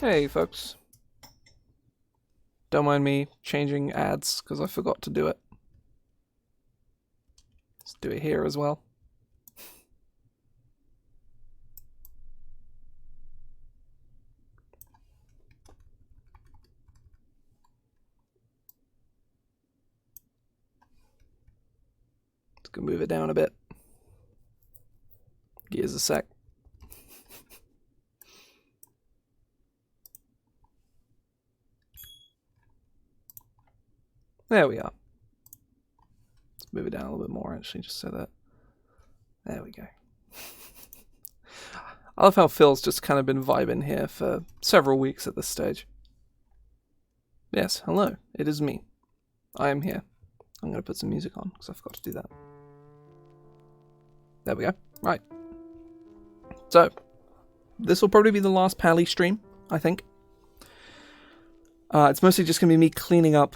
Hey folks, don't mind me changing ads because I forgot to do it. Let's do it here as well. Let's go move it down a bit. Give us a sec. There we are. Let's move it down a little bit more, actually, just so that... There we go. I love how Phil's just kind of been vibing here for several weeks at this stage. Yes, hello, it is me. I am here. I'm going to put some music on, because I forgot to do that. There we go. Right. So, this will probably be the last Pally stream, I think. It's mostly just going to be me cleaning up,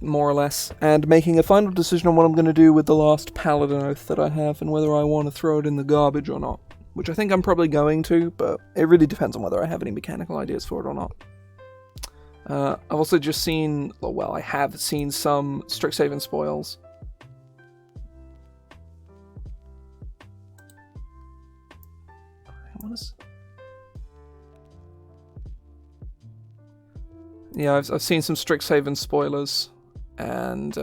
more or less, and making a final decision on what I'm going to do with the last Paladin oath that I have, and whether I want to throw it in the garbage or not. Which I think I'm probably going to, but it really depends on whether I have any mechanical ideas for it or not. I've also just seen, well, I have seen some Strixhaven spoils. What is... Yeah, I've seen some Strixhaven spoilers, and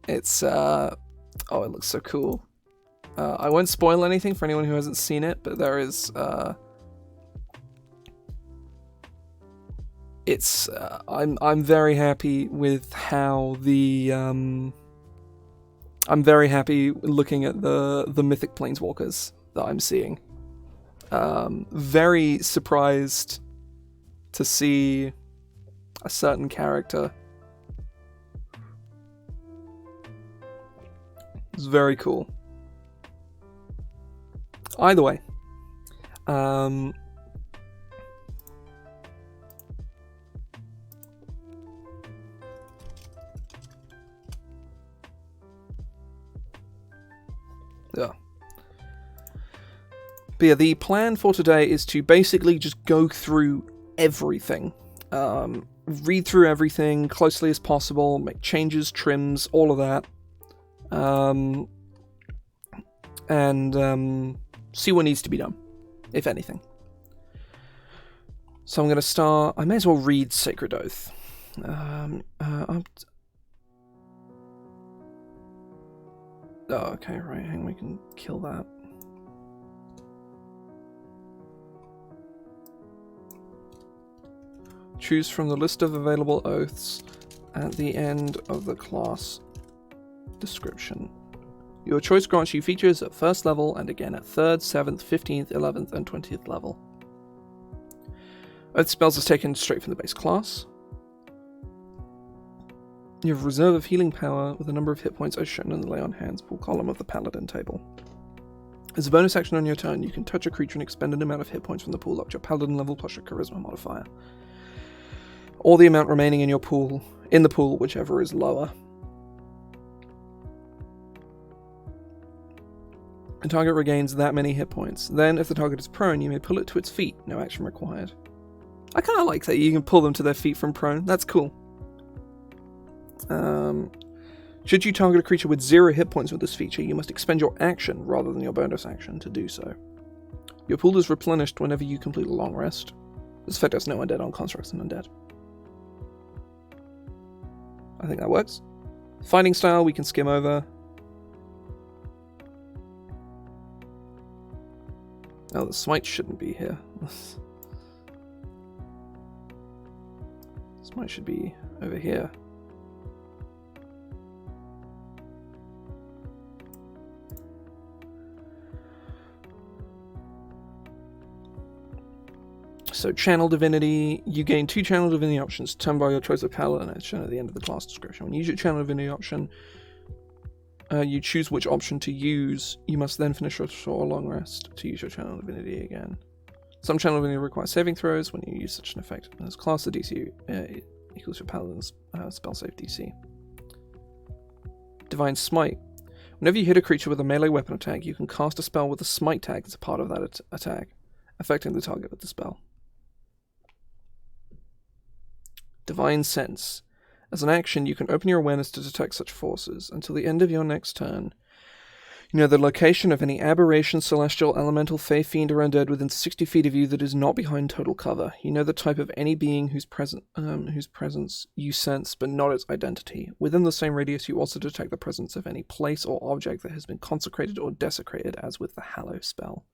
it's oh, it looks so cool. I won't spoil anything for anyone who hasn't seen it, but there is it's I'm very happy with how the I'm very happy looking at the mythic planeswalkers that I'm seeing. Very surprised to see a certain character. It's very cool. Either way, yeah. But yeah, the plan for today is to basically just go through everything. Read through everything closely as possible, make changes, trims, all of that. And see what needs to be done, if anything. So I'm going to start... I may as well read Sacred Oath. Oh, okay, right, hang on, we can kill that. Choose from the list of available oaths at the end of the class description. Your choice grants you features at 1st level and again at 3rd, 7th, 15th, 11th, and 20th level. Oath spells is taken straight from the base class. You have reserve of healing power with a number of hit points as shown in the lay on hands pool column of the Paladin table. As a bonus action on your turn, you can touch a creature and expend an amount of hit points from the pool up to your Paladin level plus your Charisma modifier. Or the amount remaining in your pool, whichever is lower. The target regains that many hit points. Then, if the target is prone, you may pull it to its feet. No action required. I kind of like that you can pull them to their feet from prone. That's cool. Should you target a creature with 0 hit points with this feature, you must expend your action rather than your bonus action to do so. Your pool is replenished whenever you complete a long rest. This effect has no undead on constructs and undead. I think that works. Fighting style, we can skim over. Oh, the Smite shouldn't be here. Smite should be over here. So, Channel Divinity, you gain 2 Channel Divinity options determined by your choice of Paladin, as shown at the end of the class description. When you use your Channel Divinity option, you choose which option to use. You must then finish your short or long rest to use your Channel Divinity again. Some Channel Divinity require saving throws when you use such an effect. As class, the DC equals your Paladin's spell save DC. Divine Smite. Whenever you hit a creature with a melee weapon attack, you can cast a spell with a Smite tag as a part of that attack. affecting the target with the spell. Divine Sense. As an action, you can open your awareness to detect such forces. Until the end of your next turn, you know the location of any aberration, celestial, elemental, fey, fiend, or undead within 60 feet of you that is not behind total cover. You know the type of any being whose presence you sense, but not its identity. Within the same radius, you also detect the presence of any place or object that has been consecrated or desecrated, as with the Hallow spell.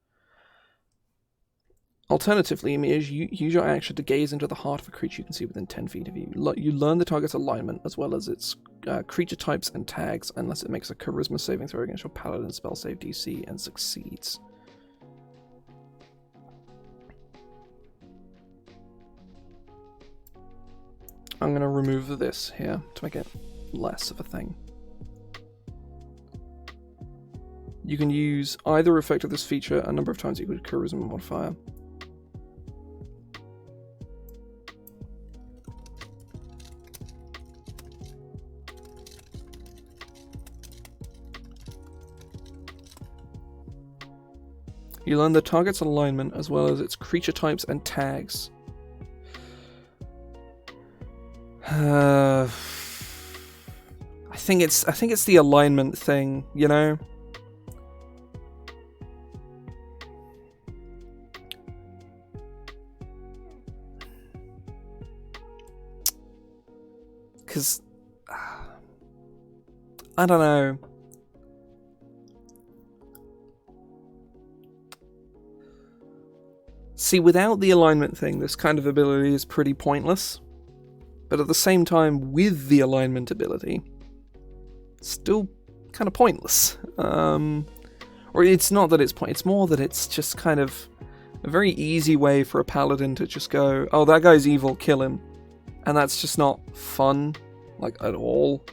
Alternatively, you use your action to gaze into the heart of a creature you can see within 10 feet of you. You learn the target's alignment as well as its creature types and tags, unless it makes a charisma saving throw against your Paladin spell save DC and succeeds. I'm going to remove this here to make it less of a thing. You can use either effect of this feature a number of times equal to charisma modifier. You learn the target's alignment as well as its creature types and tags. I think it's the alignment thing, you know? Because I don't know. See, without the alignment thing, this kind of ability is pretty pointless. But at the same time, with the alignment ability, it's still kind of pointless. Or it's not that it's pointless, it's more that it's just kind of a very easy way for a paladin to just go, oh, that guy's evil, kill him. And that's just not fun, like, at all.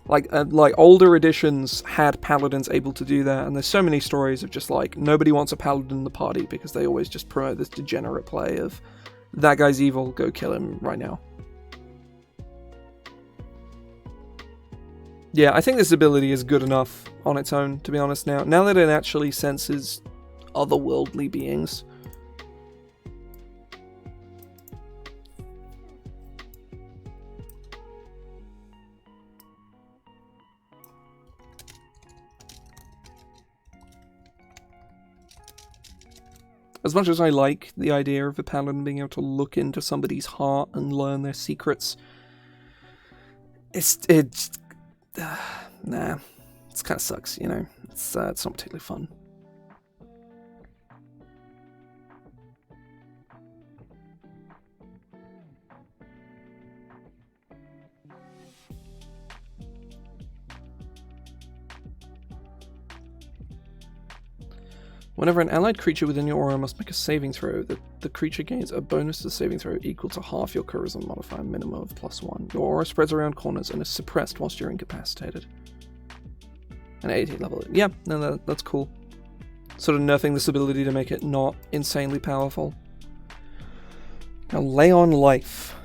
Like older editions had paladins able to do that, and there's so many stories of just like nobody wants a paladin in the party because they always just promote this degenerate play of that guy's evil, go kill him right now. Yeah, I think this ability is good enough on its own, to be honest. Now that it actually senses otherworldly beings. As much as I like the idea of a paladin being able to look into somebody's heart and learn their secrets, nah, it kind of sucks, you know. It's not particularly fun. Whenever an allied creature within your aura must make a saving throw, the creature gains a bonus to the saving throw equal to half your charisma modifier, minimum of +1. Your aura spreads around corners and is suppressed whilst you're incapacitated. An 18 level. Yeah, no, that's cool. Sort of nerfing this ability to make it not insanely powerful. Now, Lay on Life.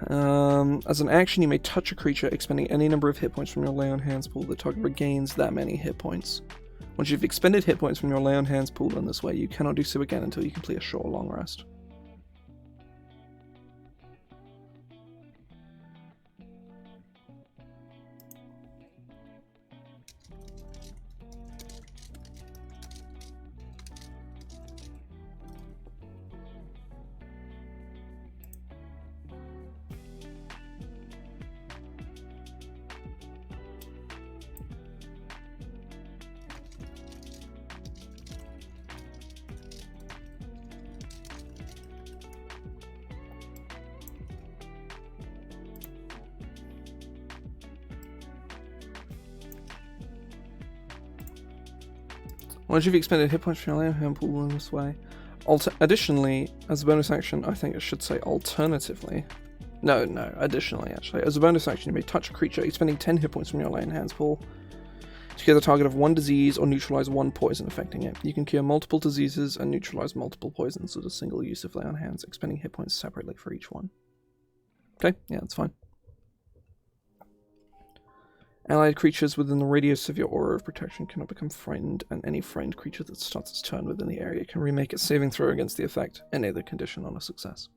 As an action, you may touch a creature, expending any number of hit points from your Lay on Hands pool. The target regains that many hit points. Once you've expended hit points from your Lay on Hands pool in this way, you cannot do so again until you complete a short or long rest. Once you've expended hit points from your Lay on Hand pool in this way. Additionally, as a bonus action, I think it should say alternatively. No, additionally, actually. As a bonus action, you may touch a creature, expending 10 hit points from your Lay on Hands pool to cure the target of one disease or neutralize one poison affecting it. You can cure multiple diseases and neutralize multiple poisons with a single use of Lay on Hands, expending hit points separately for each one. Okay, yeah, that's fine. Allied creatures within the radius of your aura of protection cannot become frightened, and any frightened creature that starts its turn within the area can remake its saving throw against the effect, any other condition on a success.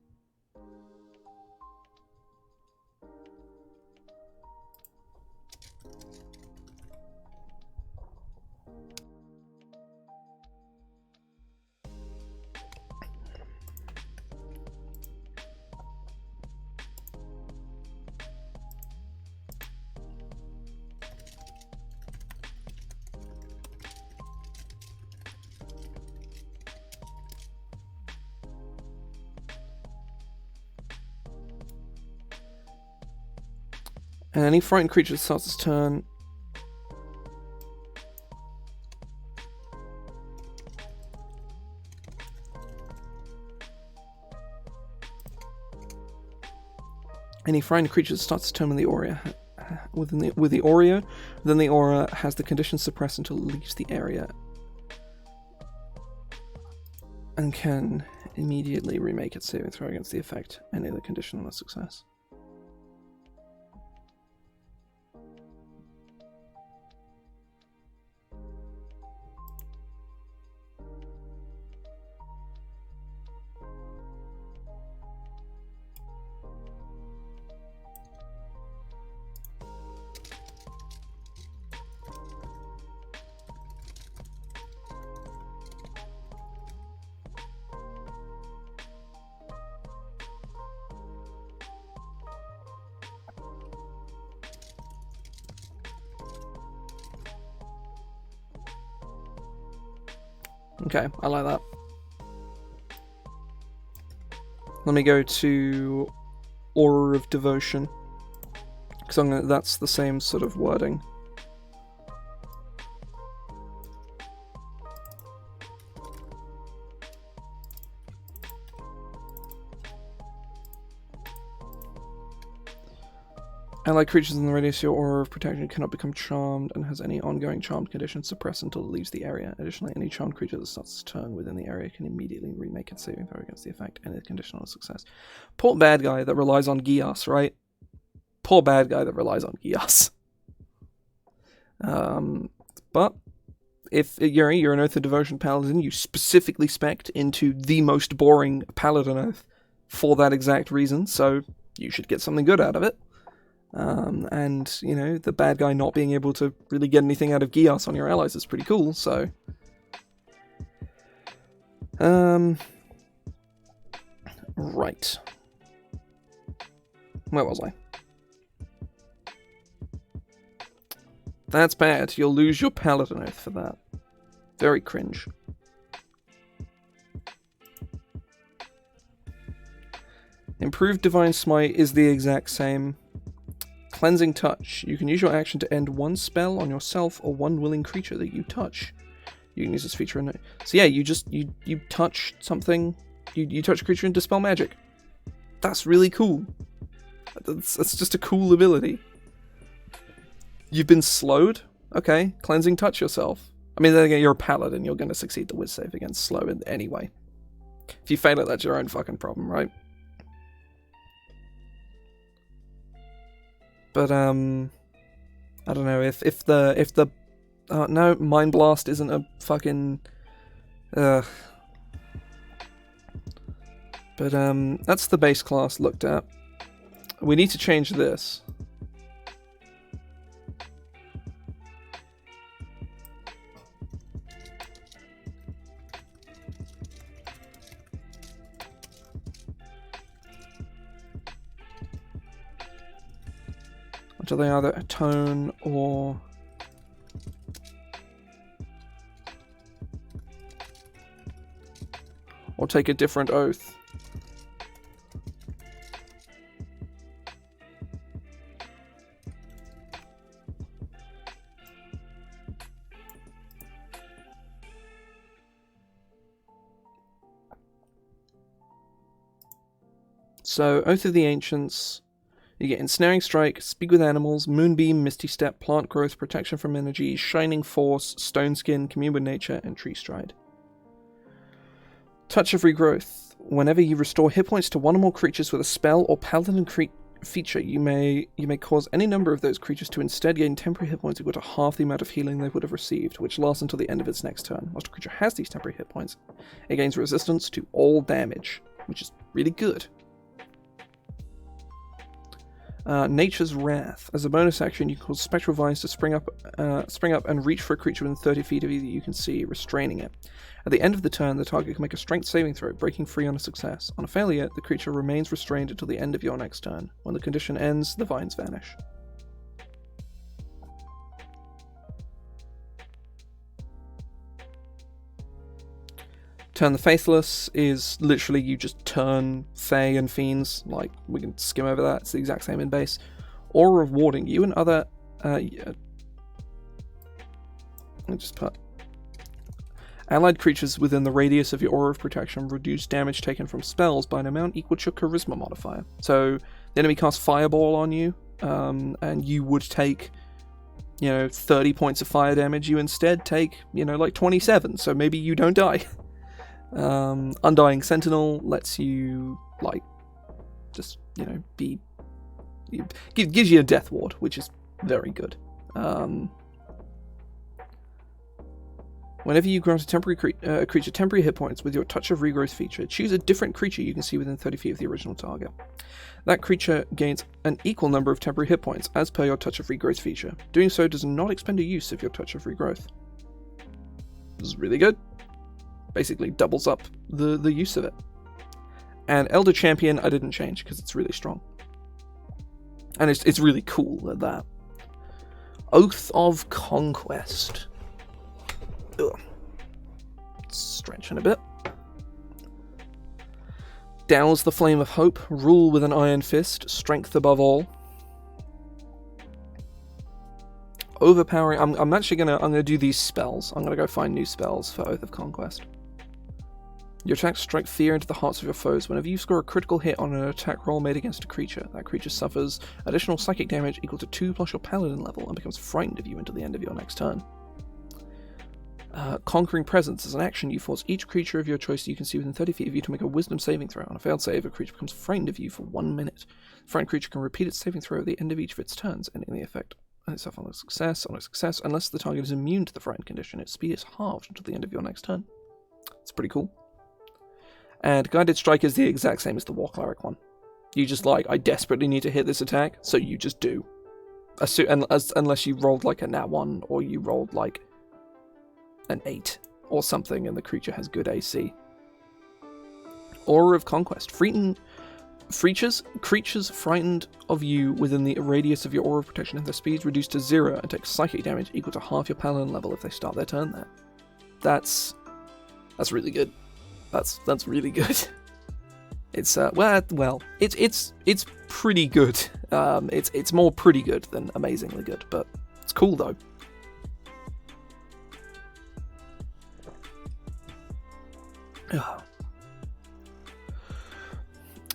And any frightened creature that starts its turn when the aura with the aura, then the aura has the condition suppressed until it leaves the area, and can immediately remake its saving throw against the effect, any other condition on a success. Okay, I like that. Let me go to Aura of Devotion, because that's the same sort of wording. Allied creatures in the radius of your aura of protection cannot become charmed and has any ongoing charmed condition suppressed until it leaves the area. Additionally, any charmed creature that starts its turn within the area can immediately remake its saving throw against the effect and its condition on success. Poor bad guy that relies on Gias, right? Poor bad guy that relies on Gias. But if you're an Oath of Devotion Paladin, you specifically spec'd into the most boring Paladin Oath for that exact reason, so you should get something good out of it. And, you know, the bad guy not being able to really get anything out of Gias on your allies is pretty cool, so... Right. Where was I? That's bad. You'll lose your Paladin Oath for that. Very cringe. Improved Divine Smite is the exact same. Cleansing Touch. You can use your action to end one spell on yourself or one willing creature that you touch. You can use this feature in it. So yeah, you touch something, you touch a creature and dispel magic. That's really cool. That's just a cool ability. You've been slowed? Okay, Cleansing Touch yourself. I mean, then again, you're a paladin, you're going to succeed the Wiz save against slow anyway. If you fail it, that's your own fucking problem, right? But, I don't know, if the no, Mind Blast isn't a fucking, But, that's the base class looked at. We need to change this. Which are they either a tone or... or take a different oath. So, Oath of the Ancients... You get Ensnaring Strike, Speak with Animals, Moonbeam, Misty Step, Plant Growth, Protection from Energy, Shining Force, Stone Skin, Commune with Nature, and Tree Stride. Touch of Regrowth. Whenever you restore hit points to one or more creatures with a spell or paladin feature, you may cause any number of those creatures to instead gain temporary hit points equal to half the amount of healing they would have received, which lasts until the end of its next turn. Once a creature has these temporary hit points, it gains resistance to all damage, which is really good. Nature's Wrath. As a bonus action, you can cause spectral vines to spring up and reach for a creature within 30 feet of you that you can see, restraining it. At the end of the turn, the target can make a strength saving throw, breaking free on a success. On a failure, the creature remains restrained until the end of your next turn. When the condition ends, the vines vanish. Turn the Faithless is literally you just turn Fae and Fiends, like we can skim over that, it's the exact same in base. Or rewarding you and other let me just put allied creatures within the radius of your aura of protection reduce damage taken from spells by an amount equal to your charisma modifier. So the enemy casts Fireball on you, and you would take 30 points of fire damage. You instead take like 27, so maybe you don't die. Undying Sentinel lets you just gives you a death ward, which is very good. Whenever you grant a temporary creature temporary hit points with your Touch of Regrowth feature, choose a different creature you can see within 30 feet of the original target. That creature gains an equal number of temporary hit points as per your Touch of Regrowth feature. Doing so does not expend a use of your Touch of Regrowth. This is really good. Basically doubles up the use of it. And Elder Champion I didn't change because it's really strong. And it's really cool at that. Oath of Conquest. Ugh. Stretching a bit. Douse the Flame of Hope. Rule with an Iron Fist. Strength above all. Overpowering. I'm actually gonna do these spells. I'm gonna go find new spells for Oath of Conquest. Your attacks strike fear into the hearts of your foes. Whenever you score a critical hit on an attack roll made against a creature, that creature suffers additional psychic damage equal to 2 plus your Paladin level and becomes frightened of you until the end of your next turn. Conquering Presence. As an action, you force each creature of your choice you can see within 30 feet of you to make a Wisdom saving throw. On a failed save, a creature becomes frightened of you for 1 minute. The frightened creature can repeat its saving throw at the end of each of its turns, ending the effect itself on a success. Unless the target is immune to the frightened condition, its speed is halved until the end of your next turn. It's pretty cool. And Guided Strike is the exact same as the War Cleric one. You just I desperately need to hit this attack, so you just do. Unless you rolled a nat 1, or you rolled an 8, or something, and the creature has good AC. Aura of Conquest. Creatures frightened of you within the radius of your Aura of Protection have their speeds reduced to 0 and take psychic damage equal to half your Paladin level if they start their turn there. That's really good. That's really good. It's it's pretty good. It's more pretty good than amazingly good, but it's cool though.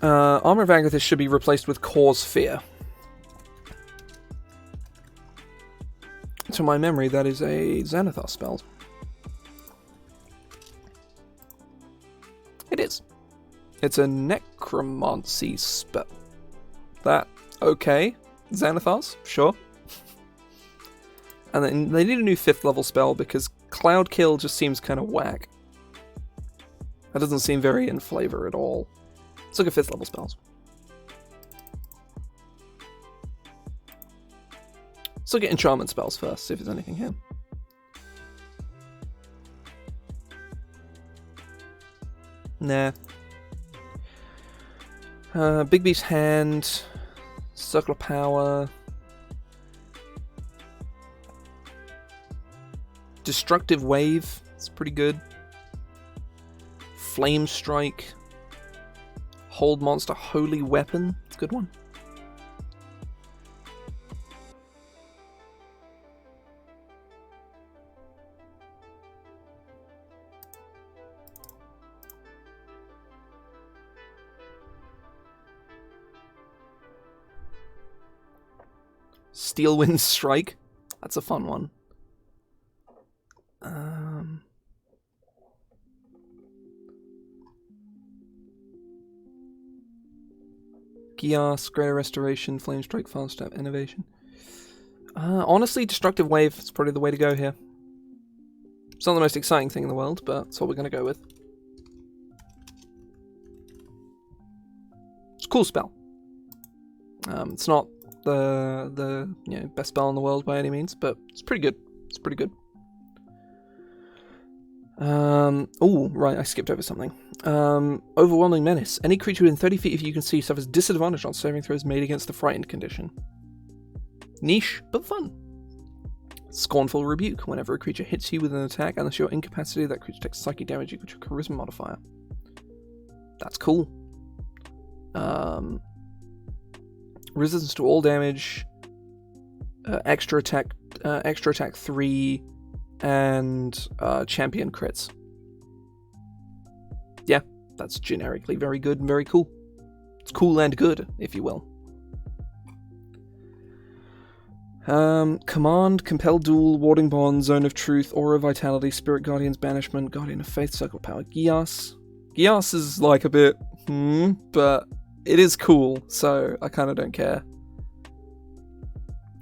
Armor of Agathis should be replaced with Cause Fear. To my memory, that is a Xanathar spell. It is. It's a necromancy spell. Okay. Xanathars, sure. And then they need a new 5th level spell because Cloud Kill just seems kind of whack. That doesn't seem very in flavor at all. Let's look at 5th level spells. Let's look at enchantment spells first, see if there's anything here. Nah. Big Beast Hand, Circle of Power, Destructive Wave, it's pretty good. Flame Strike, Hold Monster Holy Weapon, it's a good one. Steelwind Strike. That's a fun one. Gias, Greater Restoration, Flame Strike, Fast Step, Innovation. Honestly, Destructive Wave is probably the way to go here. It's not the most exciting thing in the world, but that's what we're going to go with. It's a cool spell. It's not the best spell in the world by any means, but it's pretty good. It's pretty good. Oh, right, I skipped over something. Overwhelming Menace. Any creature within 30 feet of you can see suffers disadvantage on saving throws made against the frightened condition. Niche, but fun. Scornful Rebuke. Whenever a creature hits you with an attack, unless you're incapacitated, that creature takes psychic damage equal to your charisma modifier. That's cool. Resistance to all damage, extra attack 3, and champion crits. Yeah, that's generically very good and very cool. It's cool and good, if you will. Command, Compel Duel, Warding Bond, Zone of Truth, Aura Vitality, Spirit Guardian's Banishment, Guardian of Faith, Circle Power, Gias. Gias is like a bit, but it is cool, so I kind of don't care.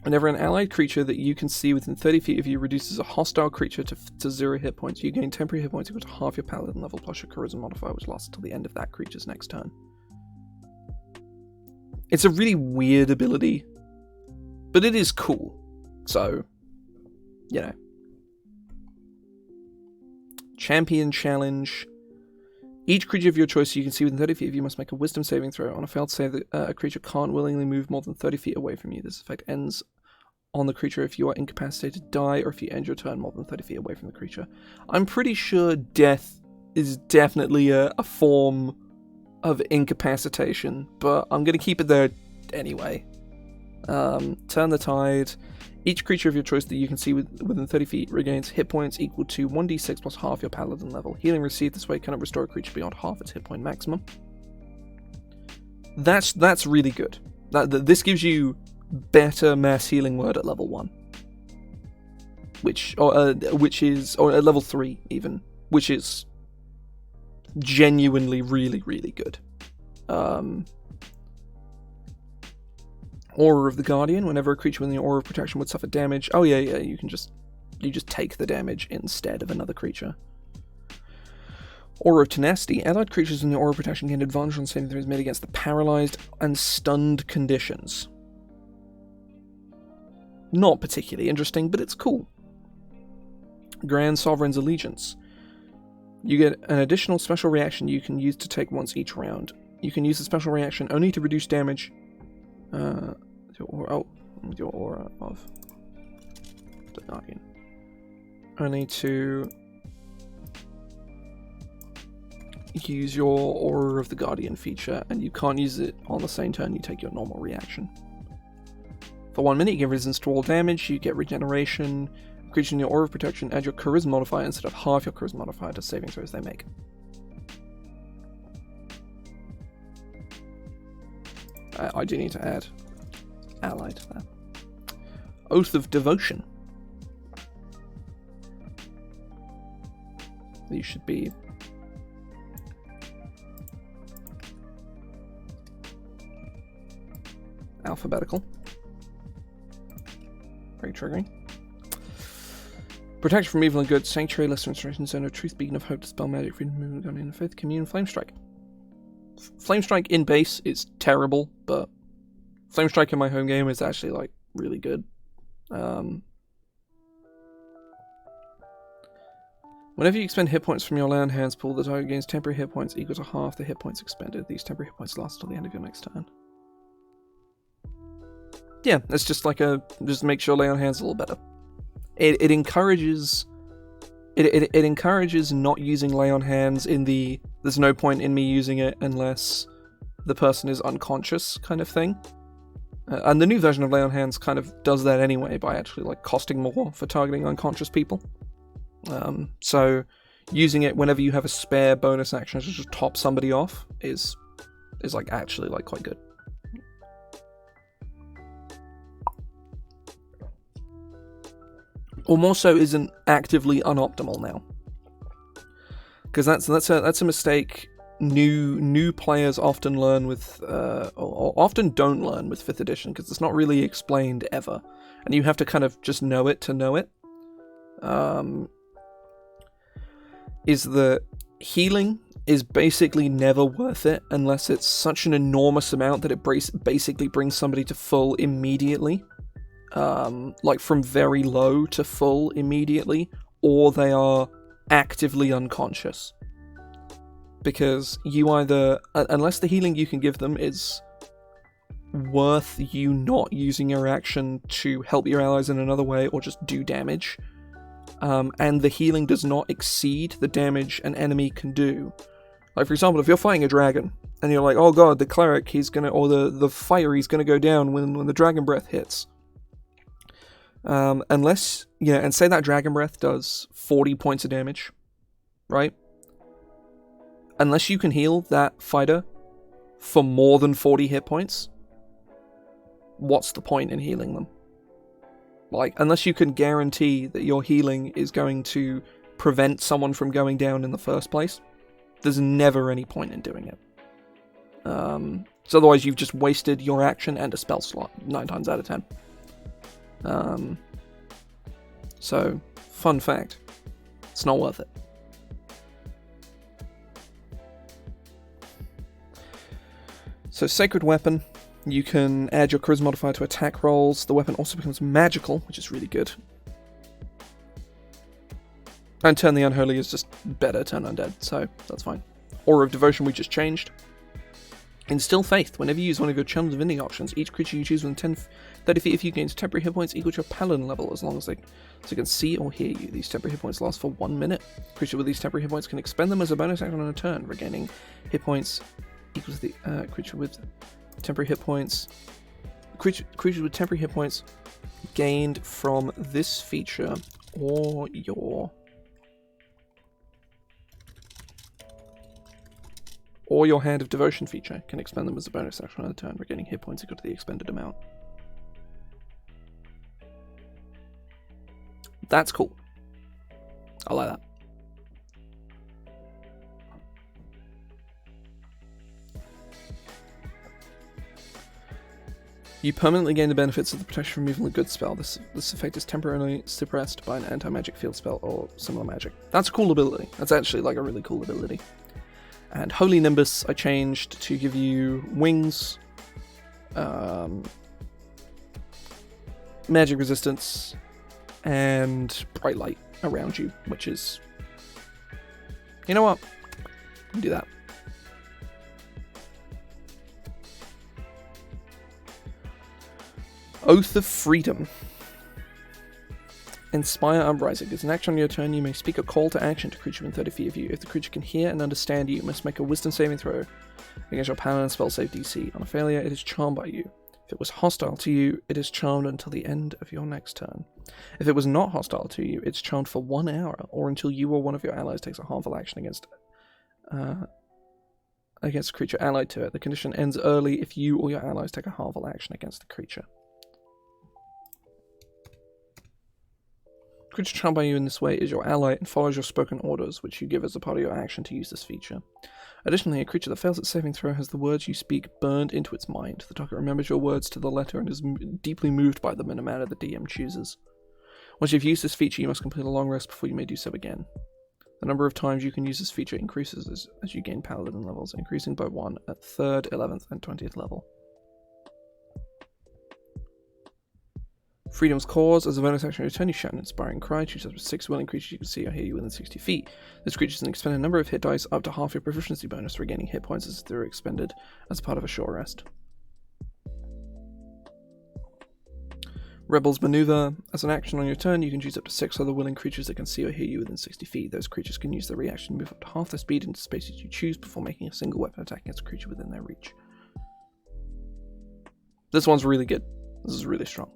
Whenever an allied creature that you can see within 30 feet of you reduces a hostile creature to 0 hit points, you gain temporary hit points equal to half your paladin level plus your charisma modifier, which lasts until the end of that creature's next turn. It's a really weird ability, but it is cool. So, you know. Champion Challenge. Each creature of your choice you can see within 30 feet of you must make a wisdom saving throw. On a failed save, a creature can't willingly move more than 30 feet away from you. This effect ends on the creature if you are incapacitated, die, or if you end your turn more than 30 feet away from the creature. I'm pretty sure death is definitely a form of incapacitation, but I'm going to keep it there anyway. Turn the Tide. Each creature of your choice that you can see within 30 feet regains hit points equal to 1d6 plus half your paladin level. Healing received this way cannot restore a creature beyond half its hit point maximum. That's really good. This gives you better mass healing word at level 1. Or at level 3 even, which is genuinely really, really good. Aura of the Guardian. Whenever a creature within the Aura of Protection would suffer damage, you just take the damage instead of another creature. Aura of Tenacity. Allied creatures in the Aura of Protection gain advantage on saving throws made against the paralyzed and stunned conditions. Not particularly interesting, but it's cool. Grand Sovereign's Allegiance. You get an additional special reaction you can use to take once each round. You can use the special reaction only to reduce damage your Aura of the Guardian. Only to use your Aura of the Guardian feature, and you can't use it on the same turn you take your normal reaction. For 1 minute, you get resistance to all damage, you get regeneration. Creature in your Aura of Protection, add your charisma modifier instead of half your charisma modifier to saving throws they make. I do need to add allied to that. Oath of Devotion. These should be alphabetical. Very triggering. Protection from evil and good. Sanctuary, Lesser Inspiration, Zone of Truth, Beacon of Hope, Dispel Magic, Freedom, Movement, Guardian of Faith, Commune, Flame Strike. Flame Strike in base is terrible, but Flame Strike in my home game is actually, like, really good. Whenever you expend hit points from your land hands pool, the target gains temporary hit points equal to half the hit points expended. These temporary hit points last until the end of your next turn. Yeah, it's just like just make sure lay on hands a little better. It encourages not using lay on hands in the there's no point in me using it unless the person is unconscious kind of thing. And the new version of lay on hands kind of does that anyway by actually like costing more for targeting unconscious people. So using it whenever you have a spare bonus action to just top somebody off is like actually like quite good. Or more so isn't actively unoptimal now. Because that's a mistake new players often learn with, or often don't learn with 5th edition, because it's not really explained ever, and you have to kind of just know it to know it, is that healing is basically never worth it unless it's such an enormous amount that it basically brings somebody to full immediately, like from very low to full immediately, or they are actively unconscious. Because you either, unless the healing you can give them is worth you not using your action to help your allies in another way or just do damage, and the healing does not exceed the damage an enemy can do. Like, for example, if you're fighting a dragon, and you're like, oh god, the cleric, he's gonna, or the fighter, he's gonna go down when the dragon breath hits. Unless, and say that dragon breath does 40 points of damage, right? Unless you can heal that fighter for more than 40 hit points, what's the point in healing them? Like, unless you can guarantee that your healing is going to prevent someone from going down in the first place, there's never any point in doing it. So otherwise you've just wasted your action and a spell slot 9 times out of 10. So, fun fact, it's not worth it. So, Sacred Weapon, you can add your Charisma modifier to attack rolls. The weapon also becomes magical, which is really good. And Turn the Unholy is just better Turn Undead, so that's fine. Aura of Devotion we just changed. Instill Faith. Whenever you use one of your Channel Divinity options, each creature you choose within 30 feet of you gains temporary hit points equal to your Paladin level, as long as they can see or hear you. These temporary hit points last for 1 minute. Creature with these temporary hit points can expend them as a bonus action on a turn, regaining hit points equal to the creature with temporary hit points. Creatures with temporary hit points gained from this feature or your Hand of Devotion feature can expend them as a bonus action on a turn, regaining hit points equal to the expended amount. That's cool. I like that. You permanently gain the benefits of the Protection Removal and Good spell. This effect is temporarily suppressed by an anti-magic field spell or similar magic. That's a cool ability. That's actually like a really cool ability. And Holy Nimbus I changed to give you wings, magic resistance, and bright light around you, which is... You know what? Do that. Oath of Freedom. Inspire Uprising. As an action on your turn, you may speak a call to action to a creature within 30 feet of you. If the creature can hear and understand you, you must make a Wisdom saving throw against your Paladin spell save DC. On a failure, it is charmed by you. If it was hostile to you, it is charmed until the end of your next turn. If it was not hostile to you, it's charmed for 1 hour, or until you or one of your allies takes a harmful action against a creature allied to it. The condition ends early if you or your allies take a harmful action against the creature. Creature charmed by you in this way is your ally and follows your spoken orders, which you give as a part of your action to use this feature. Additionally, a creature that fails its saving throw has the words you speak burned into its mind. The target remembers your words to the letter and is deeply moved by them in a manner the DM chooses. Once you've used this feature, you must complete a long rest before you may do so again. The number of times you can use this feature increases as you gain Paladin levels, increasing by 1 at 3rd, 11th, and 20th level. Freedom's Cause. As a bonus action, return you shout an inspiring cry. Choose up to 6 willing creatures you can see or hear you within 60 feet. This creature can expend a number of hit dice up to half your proficiency bonus, regaining hit points as they're expended as part of a short rest. Rebel's Maneuver. As an action on your turn, you can choose up to 6 other willing creatures that can see or hear you within 60 feet. Those creatures can use their reaction to move up to half their speed into spaces you choose before making a single weapon attack against a creature within their reach. This one's really good. This is really strong.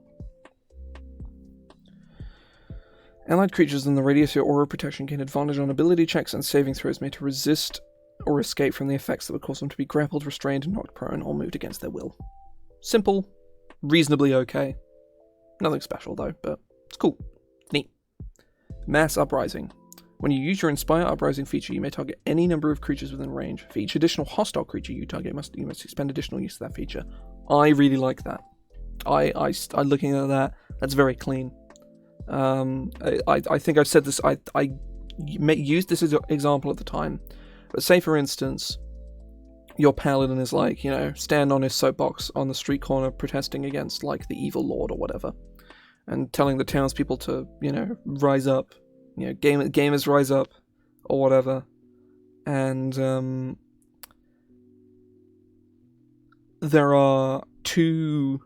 Allied creatures in the radius of your aura protection gain advantage on ability checks and saving throws made to resist or escape from the effects that would cause them to be grappled, restrained, knocked prone, or moved against their will. Simple, reasonably okay. Nothing special though, but it's cool. Neat. Mass Uprising. When you use your Inspire Uprising feature, you may target any number of creatures within range. For each additional hostile creature you target, you must expend additional use of that feature. I really like that. I looking at that, that's very clean. I think I've said this, I used this as an example at the time, but say for instance, your paladin is like, stand on his soapbox on the street corner protesting against like the evil lord or whatever, and telling the townspeople to, rise up, gamers rise up, or whatever, and there are two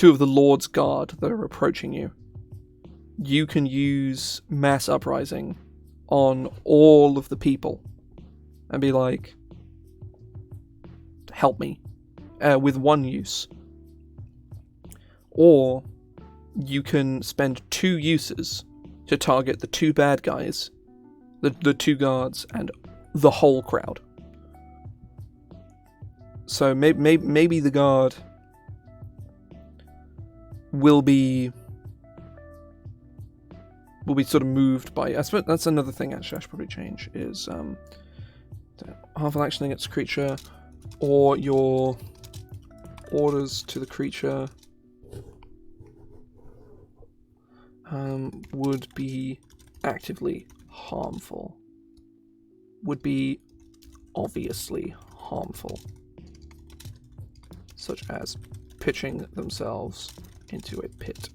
of the Lord's Guard that are approaching you. You can use Mass Uprising on all of the people and be like, help me, with one use. Or you can spend 2 uses to target the 2 bad guys, the 2 guards, and the whole crowd. So maybe the guard will be sort of moved by. I suppose that's another thing actually I should probably change is harmful action against a creature, or your orders to the creature would be actively harmful. Would be obviously harmful, such as pitching themselves into a pit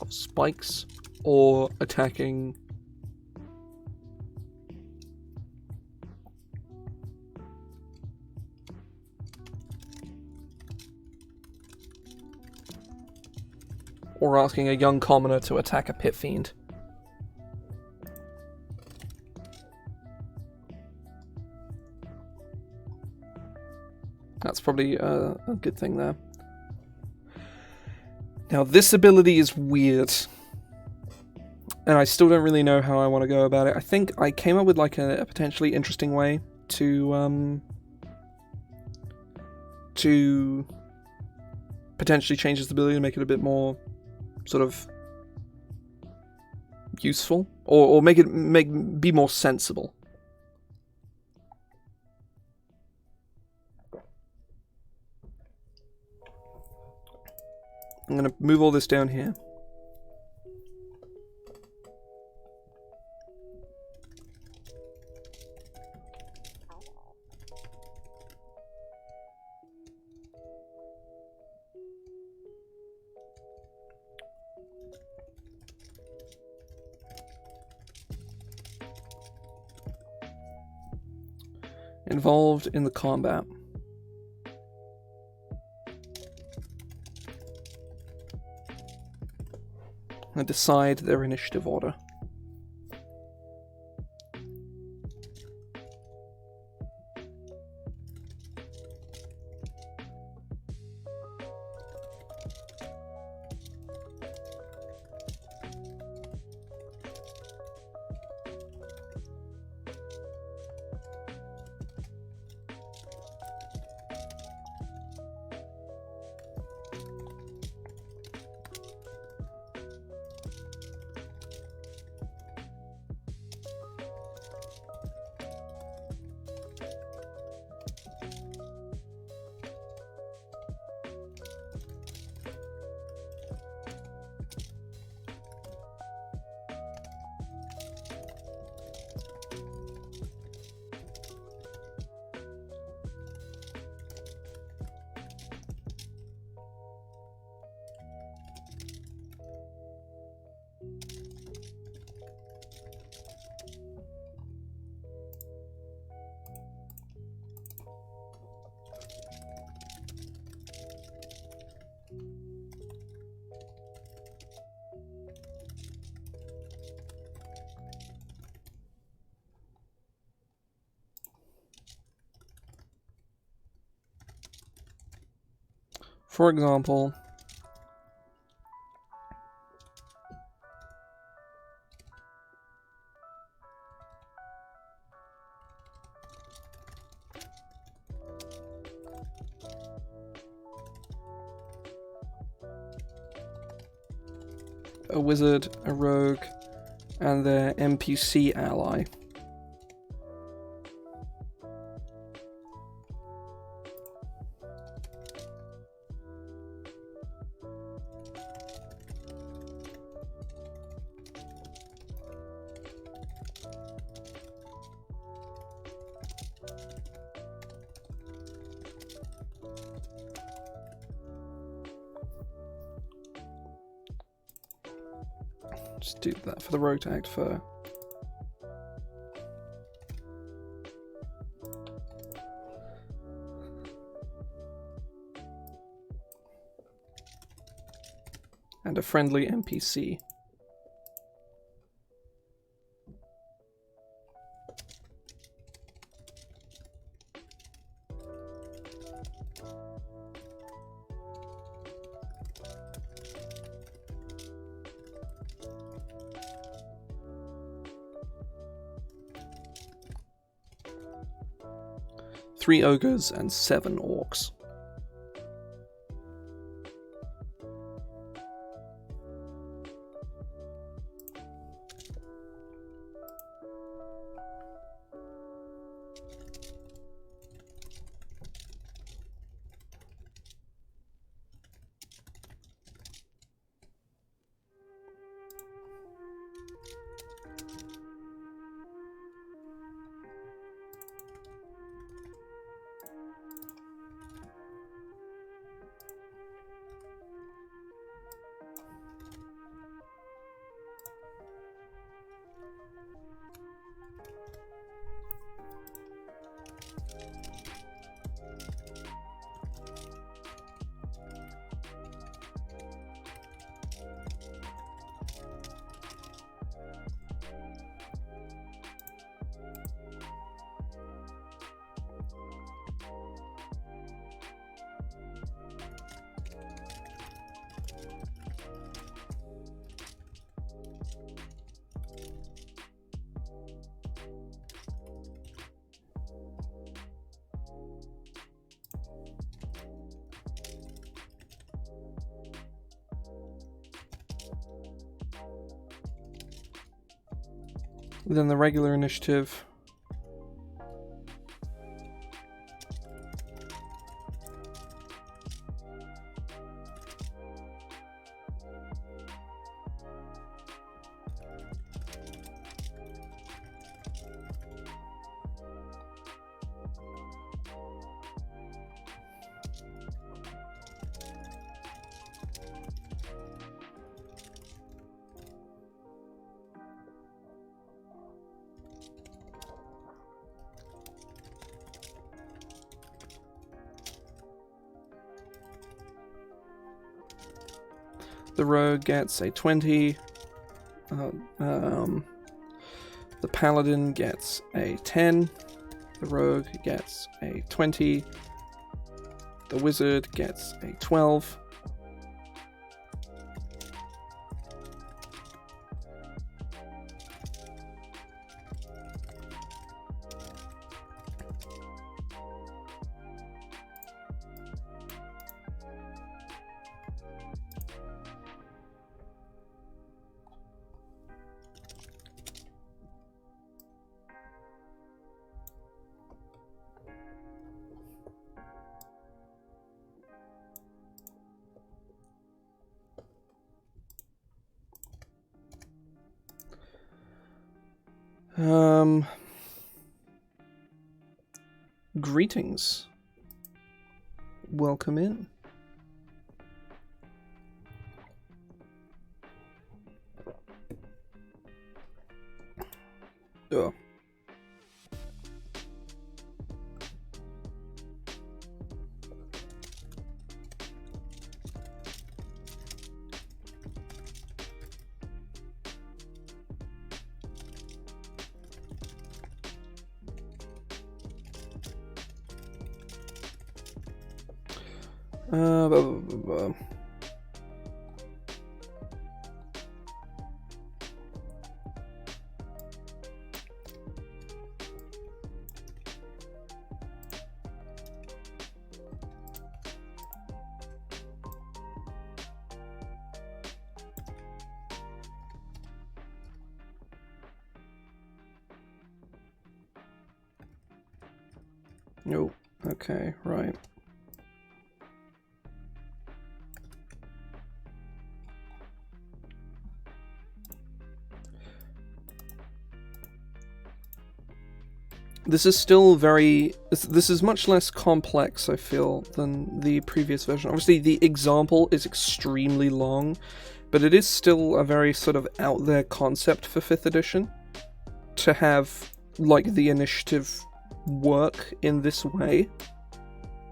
of spikes or attacking or asking a young commoner to attack a pit fiend. That's probably a good thing there. Now this ability is weird, and I still don't really know how I want to go about it. I think I came up with like a potentially interesting way to potentially change this ability to make it a bit more sort of useful, or be more sensible. I'm going to move all this down here. Involved in the combat. And decide their initiative order. For example, a wizard, a rogue, and their NPC ally. Just do that for the rogue to act for. And a friendly NPC. Three ogres and 7 orcs. Within the regular initiative, the rogue gets a 20. The paladin gets a 10. The rogue gets a 20. The wizard gets a 12. Greetings. Welcome in. Oh. Blah, blah, blah, blah. Okay, right. This is still very... This is much less complex, I feel, than the previous version. Obviously, the example is extremely long, but it is still a very sort of out-there concept for 5th edition. To have, like, the initiative work in this way.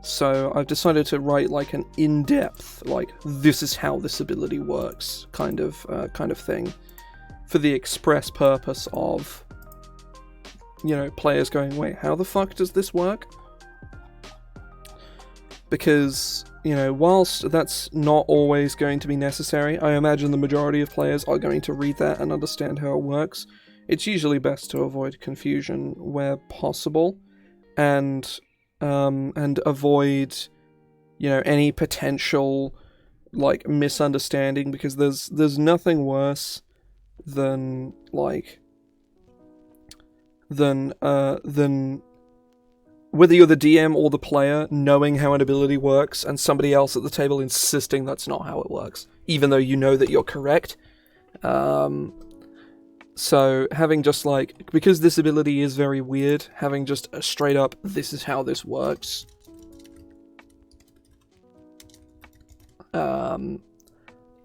So I've decided to write, like, an in-depth, like, this is how this ability works kind of thing. For the express purpose of... you know, players going, wait, how the fuck does this work? Because, you know, whilst that's not always going to be necessary, I imagine the majority of players are going to read that and understand how it works. It's usually best to avoid confusion where possible, and avoid, you know, any potential, like, misunderstanding, because there's nothing worse than, like... than whether you're the DM or the player knowing how an ability works and somebody else at the table insisting that's not how it works, even though you know that you're correct. So having just, like, because this ability is very weird, having just a straight up, this is how this works,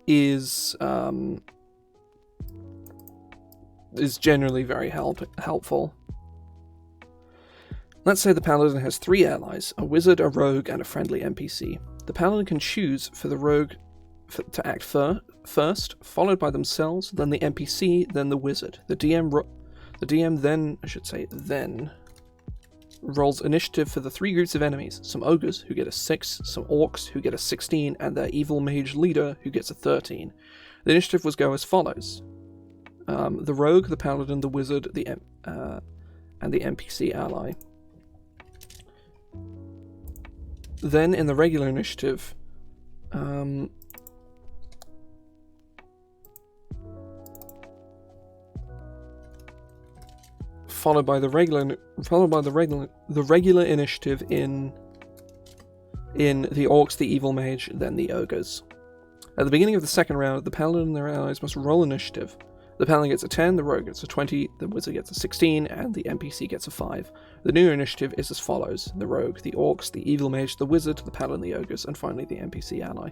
is generally very helpful. Let's say the Paladin has 3 allies, a wizard, a rogue, and a friendly NPC. The Paladin can choose for the rogue to act first, followed by themselves, then the NPC, then the wizard. The DM then rolls initiative for the 3 groups of enemies, some ogres who get a 6, some orcs who get a 16, and their evil mage leader who gets a 13. The initiative will go as follows. The rogue, the paladin, the wizard, and the NPC ally. Then in the regular initiative, followed by the regular initiative in the orcs, the evil mage, then the ogres. At the beginning of the second round, the paladin and their allies must roll initiative. The paladin gets a 10, the rogue gets a 20, the wizard gets a 16, and the NPC gets a 5. The new initiative is as follows: the rogue, the orcs, the evil mage, the wizard, the paladin, the ogres, and finally the NPC ally.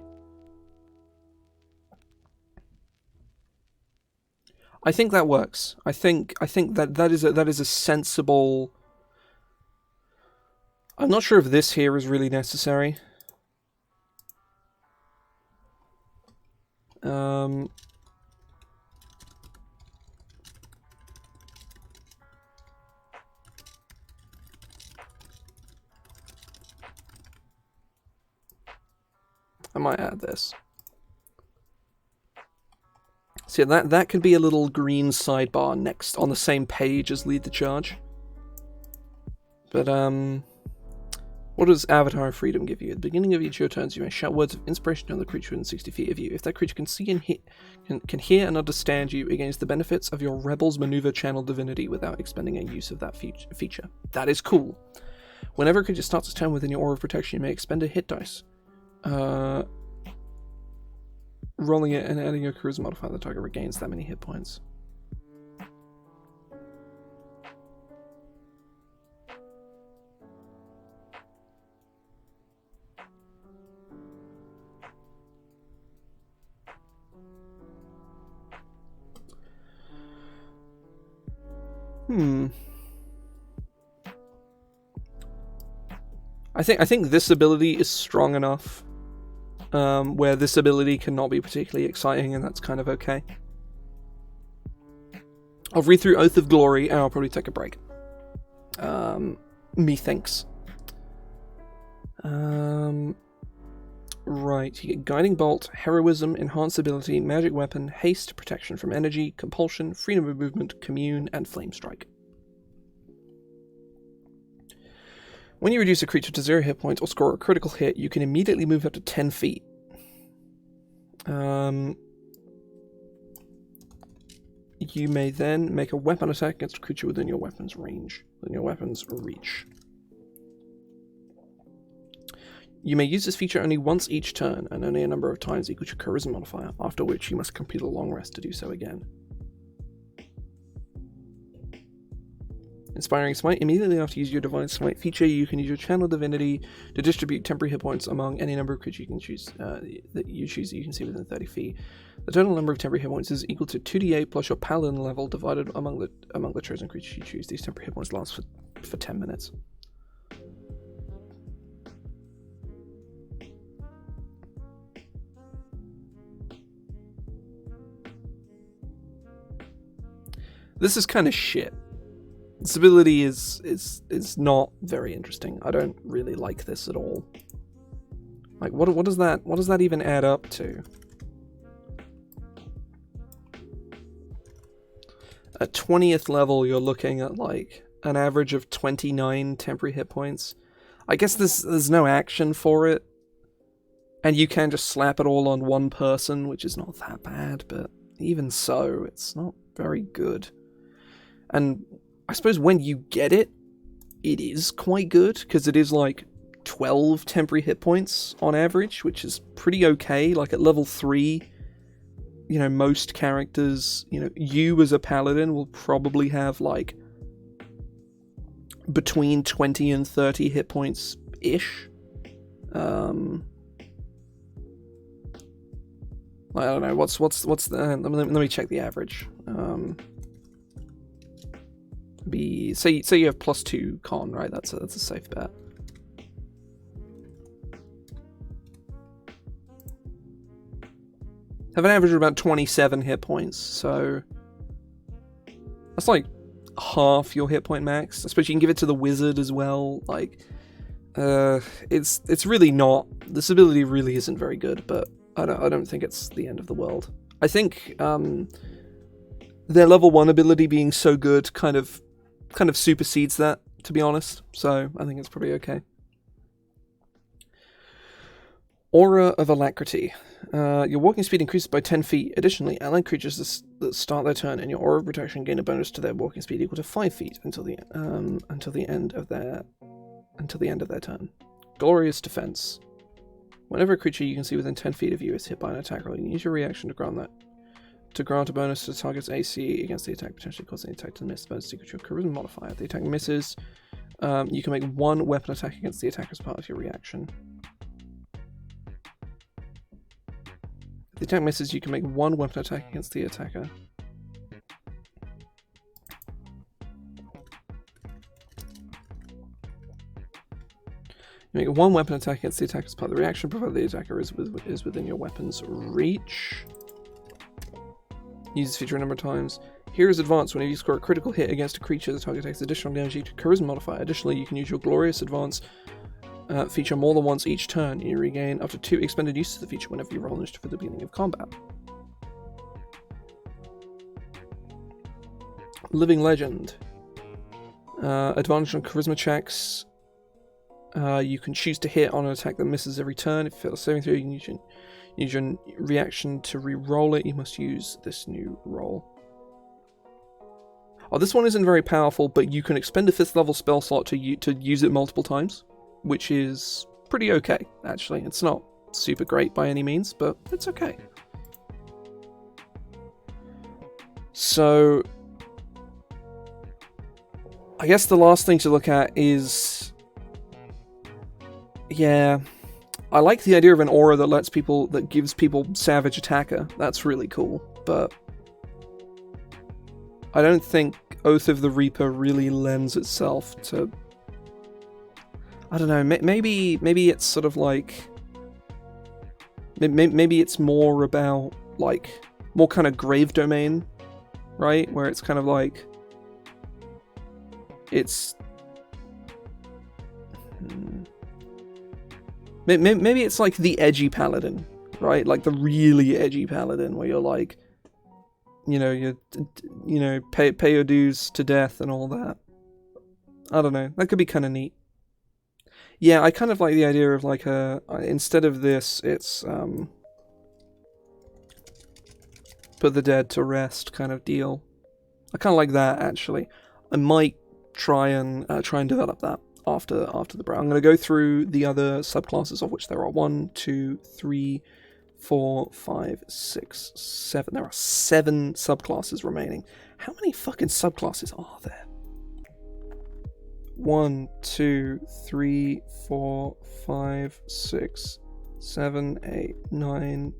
I think that works. I think that is a sensible... I'm not sure if this here is really necessary. I might add this. See, that could be a little green sidebar next on the same page as Lead the Charge. But, what does Avatar of Freedom give you? At the beginning of each of your turns, you may shout words of inspiration to the creature within 60 feet of you. If that creature can see and can hear and understand you, it gains the benefits of your Rebel's Maneuver Channel Divinity without expending a use of that feature. That is cool. Whenever a creature starts its turn within your aura of protection, you may expend a hit dice. Rolling it and adding your charisma modifier, the target regains that many hit points. I think this ability is strong enough where this ability cannot be particularly exciting, and that's kind of okay. I'll read through Oath of Glory and I'll probably take a break. Methinks. Right, you get Guiding Bolt, Heroism, Enhanced Ability, Magic Weapon, Haste, Protection from Energy, Compulsion, Freedom of Movement, Commune, and Flame Strike. When you reduce a creature to 0 hit points or score a critical hit, you can immediately move up to 10 feet. You may then make a weapon attack against a creature within your weapon's range, within your weapon's reach. You may use this feature only once each turn, and only a number of times equal to your charisma modifier, after which you must complete a long rest to do so again. Inspiring Smite. Immediately after you use your Divine Smite feature, you can use your Channel Divinity to distribute temporary hit points among any number of creatures you can choose that you can see within 30 feet. The total number of temporary hit points is equal to 2d8 plus your Paladin level divided among the chosen creatures you choose. These temporary hit points last for 10 minutes. This is kind of shit. This ability is not very interesting. I don't really like this at all. Like, what does that even add up to? At 20th level, you're looking at like an average of 29 temporary hit points. I guess there's no action for it, and you can just slap it all on one person, which is not that bad. But even so, it's not very good. And I suppose when you get it, it is quite good, because it is like 12 temporary hit points on average, which is pretty okay. Like at level 3, you know, most characters, you know, you as a paladin will probably have like between 20 and 30 hit points-ish. I don't know, what's the, let me check the average. Say you have +2 con, right? That's a safe bet. Have an average of about 27 hit points, so that's like half your hit point max. I suppose you can give it to the wizard as well. Like, it's really not. This ability really isn't very good, but I don't think it's the end of the world. I think their level 1 ability being so good kind of supersedes that, to be honest. So I think it's probably okay. Aura of Alacrity. Your walking speed increases by 10 feet. Additionally, allied creatures that start their turn in your Aura of Protection gain a bonus to their walking speed equal to 5 feet until the end of their turn. Glorious Defense. Whenever a creature you can see within 10 feet of you is hit by an attack roll, you can use your reaction to grant a bonus to the target's AC against the attack, potentially causing the attack to miss. The bonus is equal to your charisma modifier. If the attack misses, you can make one weapon attack against the attacker as part of your reaction. If the attack misses, you can make one weapon attack against the attacker. You make one weapon attack against the attacker as part of the reaction, provided the attacker is within your weapon's reach. Use this feature a number of times. Here's Advance. Whenever you score a critical hit against a creature, the target takes additional damage to Charisma modifier. Additionally, you can use your Glorious Advance feature more than once each turn. You regain up to 2 expended uses of the feature whenever you roll initiative at the beginning of combat. Living Legend. Advantage on Charisma checks. You can choose to hit on an attack that misses every turn. If you fail a saving throw, you can use your reaction to re-roll it. You must use this new roll. Oh, this one isn't very powerful, but you can expend a 5th level spell slot to use it multiple times, which is pretty okay, actually. It's not super great by any means, but it's okay. So, I guess the last thing to look at is, yeah, I like the idea of an aura that gives people Savage Attacker. That's really cool, but I don't think Oath of the Reaper really lends itself to, I don't know, maybe it's sort of like, maybe it's more about, like, more kind of Grave Domain, right? Where it's kind of like, it's, maybe it's like the edgy paladin, right? Like the really edgy paladin, where you're like, pay your dues to death and all that. I don't know. That could be kind of neat. Yeah, I kind of like the idea of like instead of this, it's put the dead to rest kind of deal. I kind of like that, actually. I might try and develop that. after the break. I'm going to go through the other subclasses, of which there are 1, 2, 3, 4, 5, 6, 7. There are 7 subclasses remaining. How many fucking subclasses are there? 1, 2, 3, 4, 5, 6, 7, 8, 9,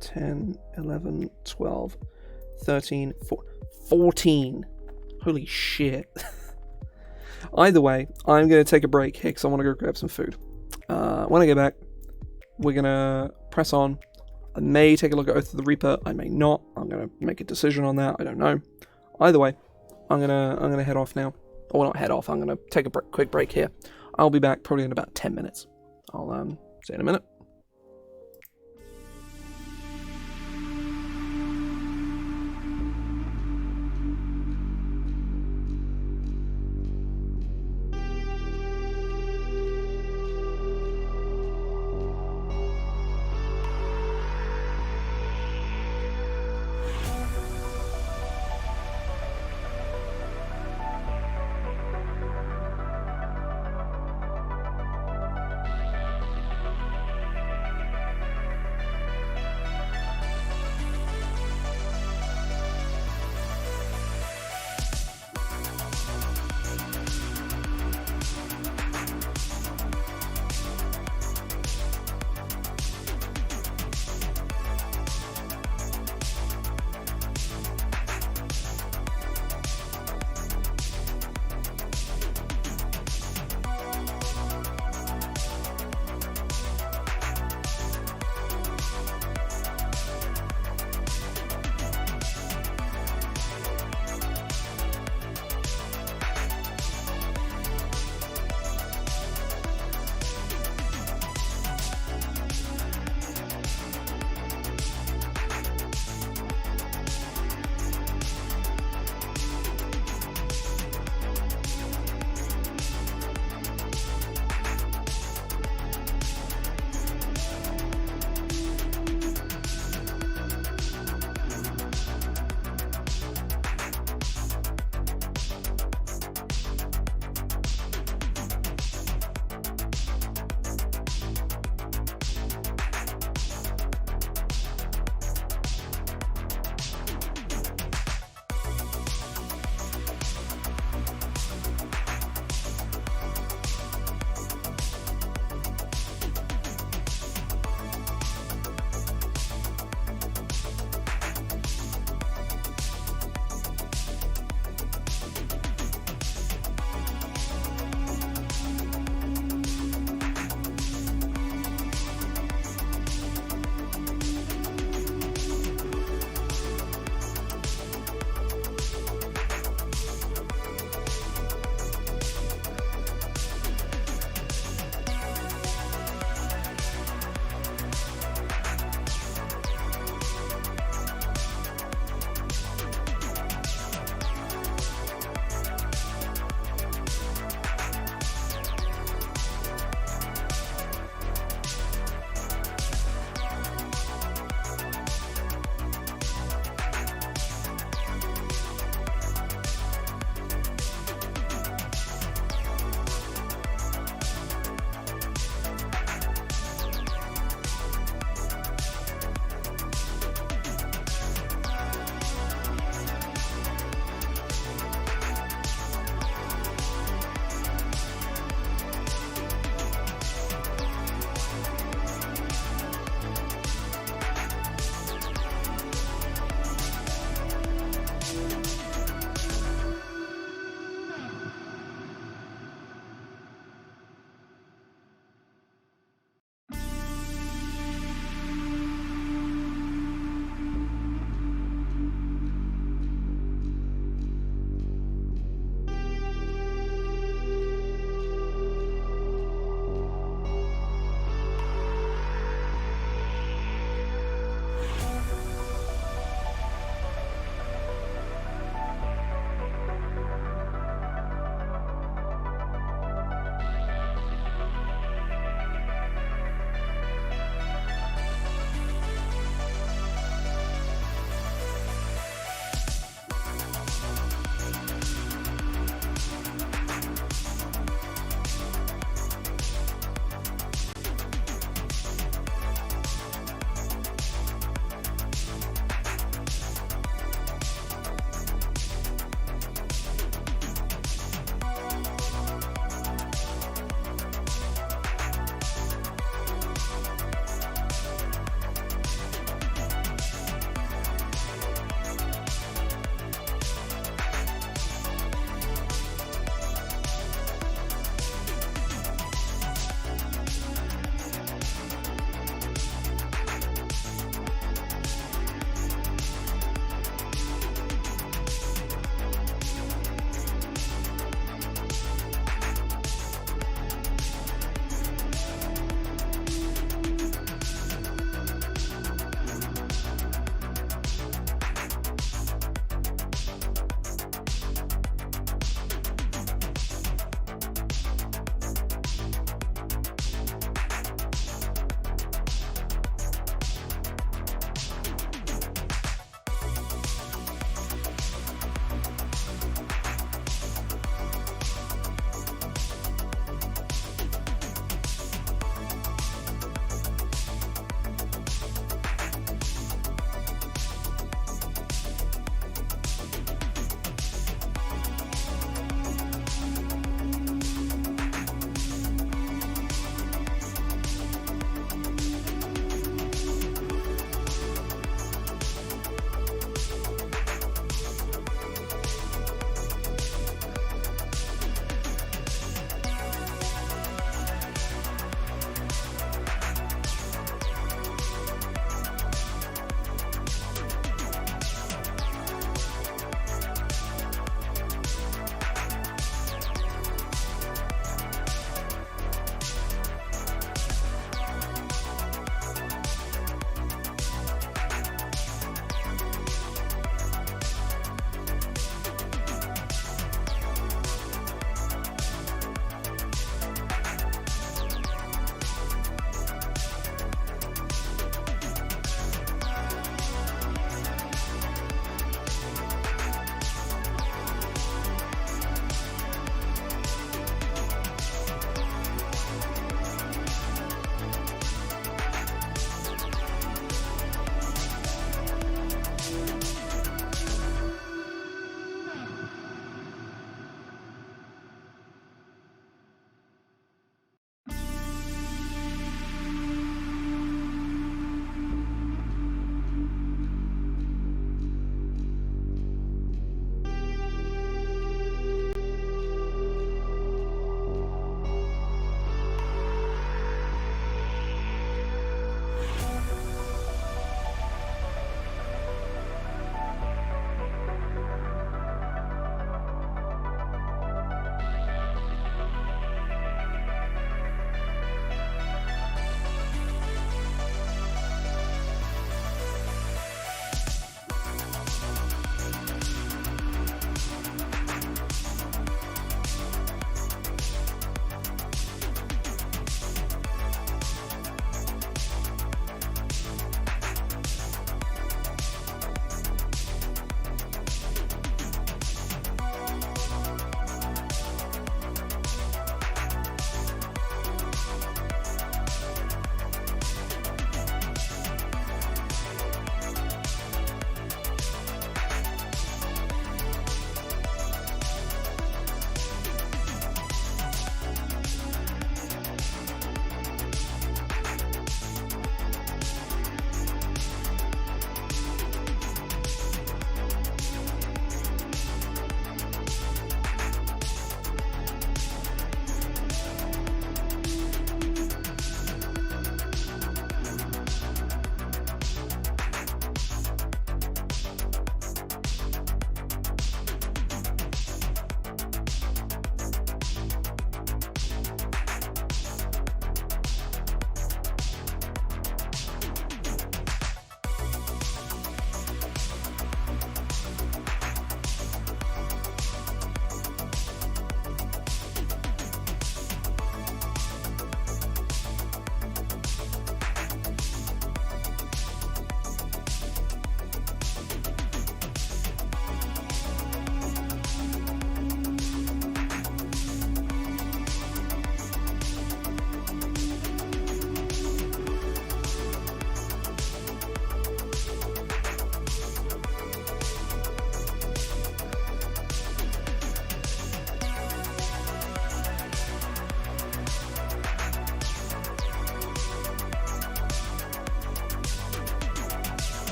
10, 11, 12, 13, 14. Holy shit. Either way, I'm going to take a break here because I want to go grab some food. When I get back, we're going to press on. I may take a look at Oath of the Reaper. I may not. I'm going to make a decision on that. I don't know. Either way, I'm gonna head off now. Or not head off. I'm going to take a quick break here. I'll be back probably in about 10 minutes. I'll see you in a minute.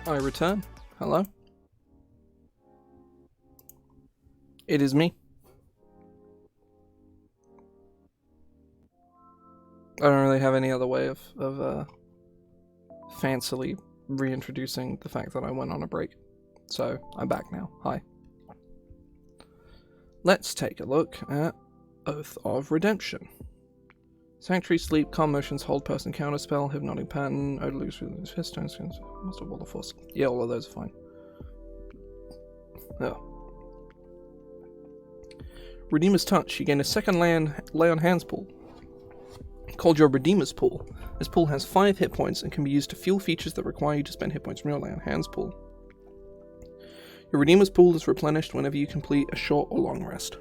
I return. Hello. It is me. I don't really have any other way of fancily reintroducing the fact that I went on a break. So, I'm back now. Hi. Let's take a look at Oath of Redemption. Sanctuary, Sleep, Calm Motions, Hold Person, Counterspell, Hypnotic Pattern, Odaloops with his fist, Master Wall of Force. Yeah, all of those are fine. Oh. Redeemer's Touch. You gain a second lay on hands pool, called your Redeemer's Pool. This pool has 5 hit points and can be used to fuel features that require you to spend hit points from your lay on hands pool. Your Redeemer's Pool is replenished whenever you complete a short or long rest.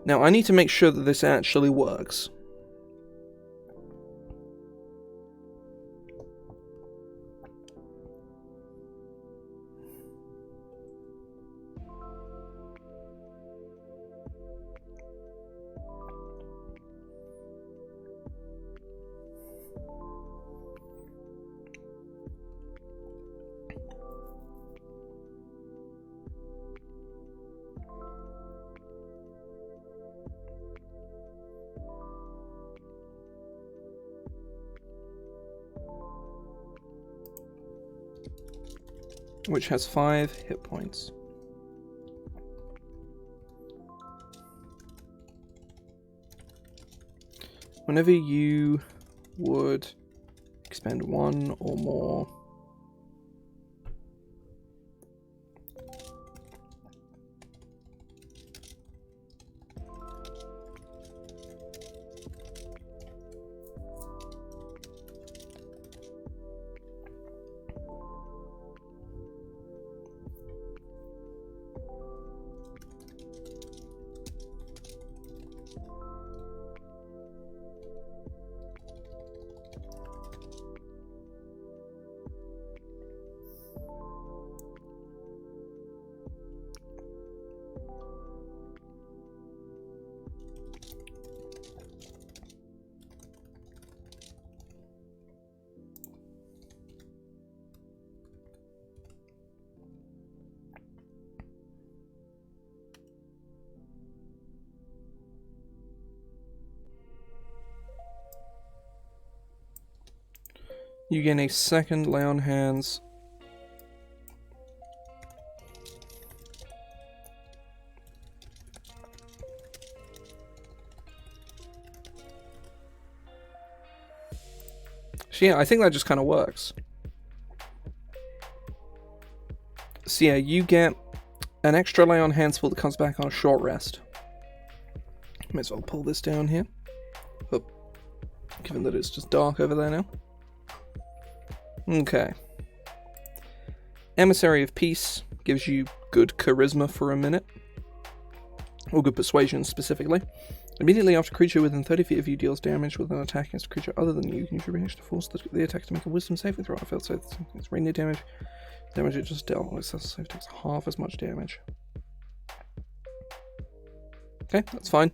Now, I need to make sure that this actually works. Which has 5 hit points. Whenever you would expend 1 or more you gain a second lay on hands. So yeah, I think that just kind of works. So yeah, you get an extra lay on hands full that comes back on a short rest. Might as well pull this down here. Oh, given that it's just dark over there now. Okay. Emissary of Peace gives you good charisma for a minute. Or good persuasion, specifically. Immediately after a creature within 30 feet of you deals damage with an attack against a creature other than you, can use your reaction to force the attack to make a wisdom saving throw. I failed, so it's radiant damage. Damage it just dealt. So it takes half as much damage. Okay, that's fine.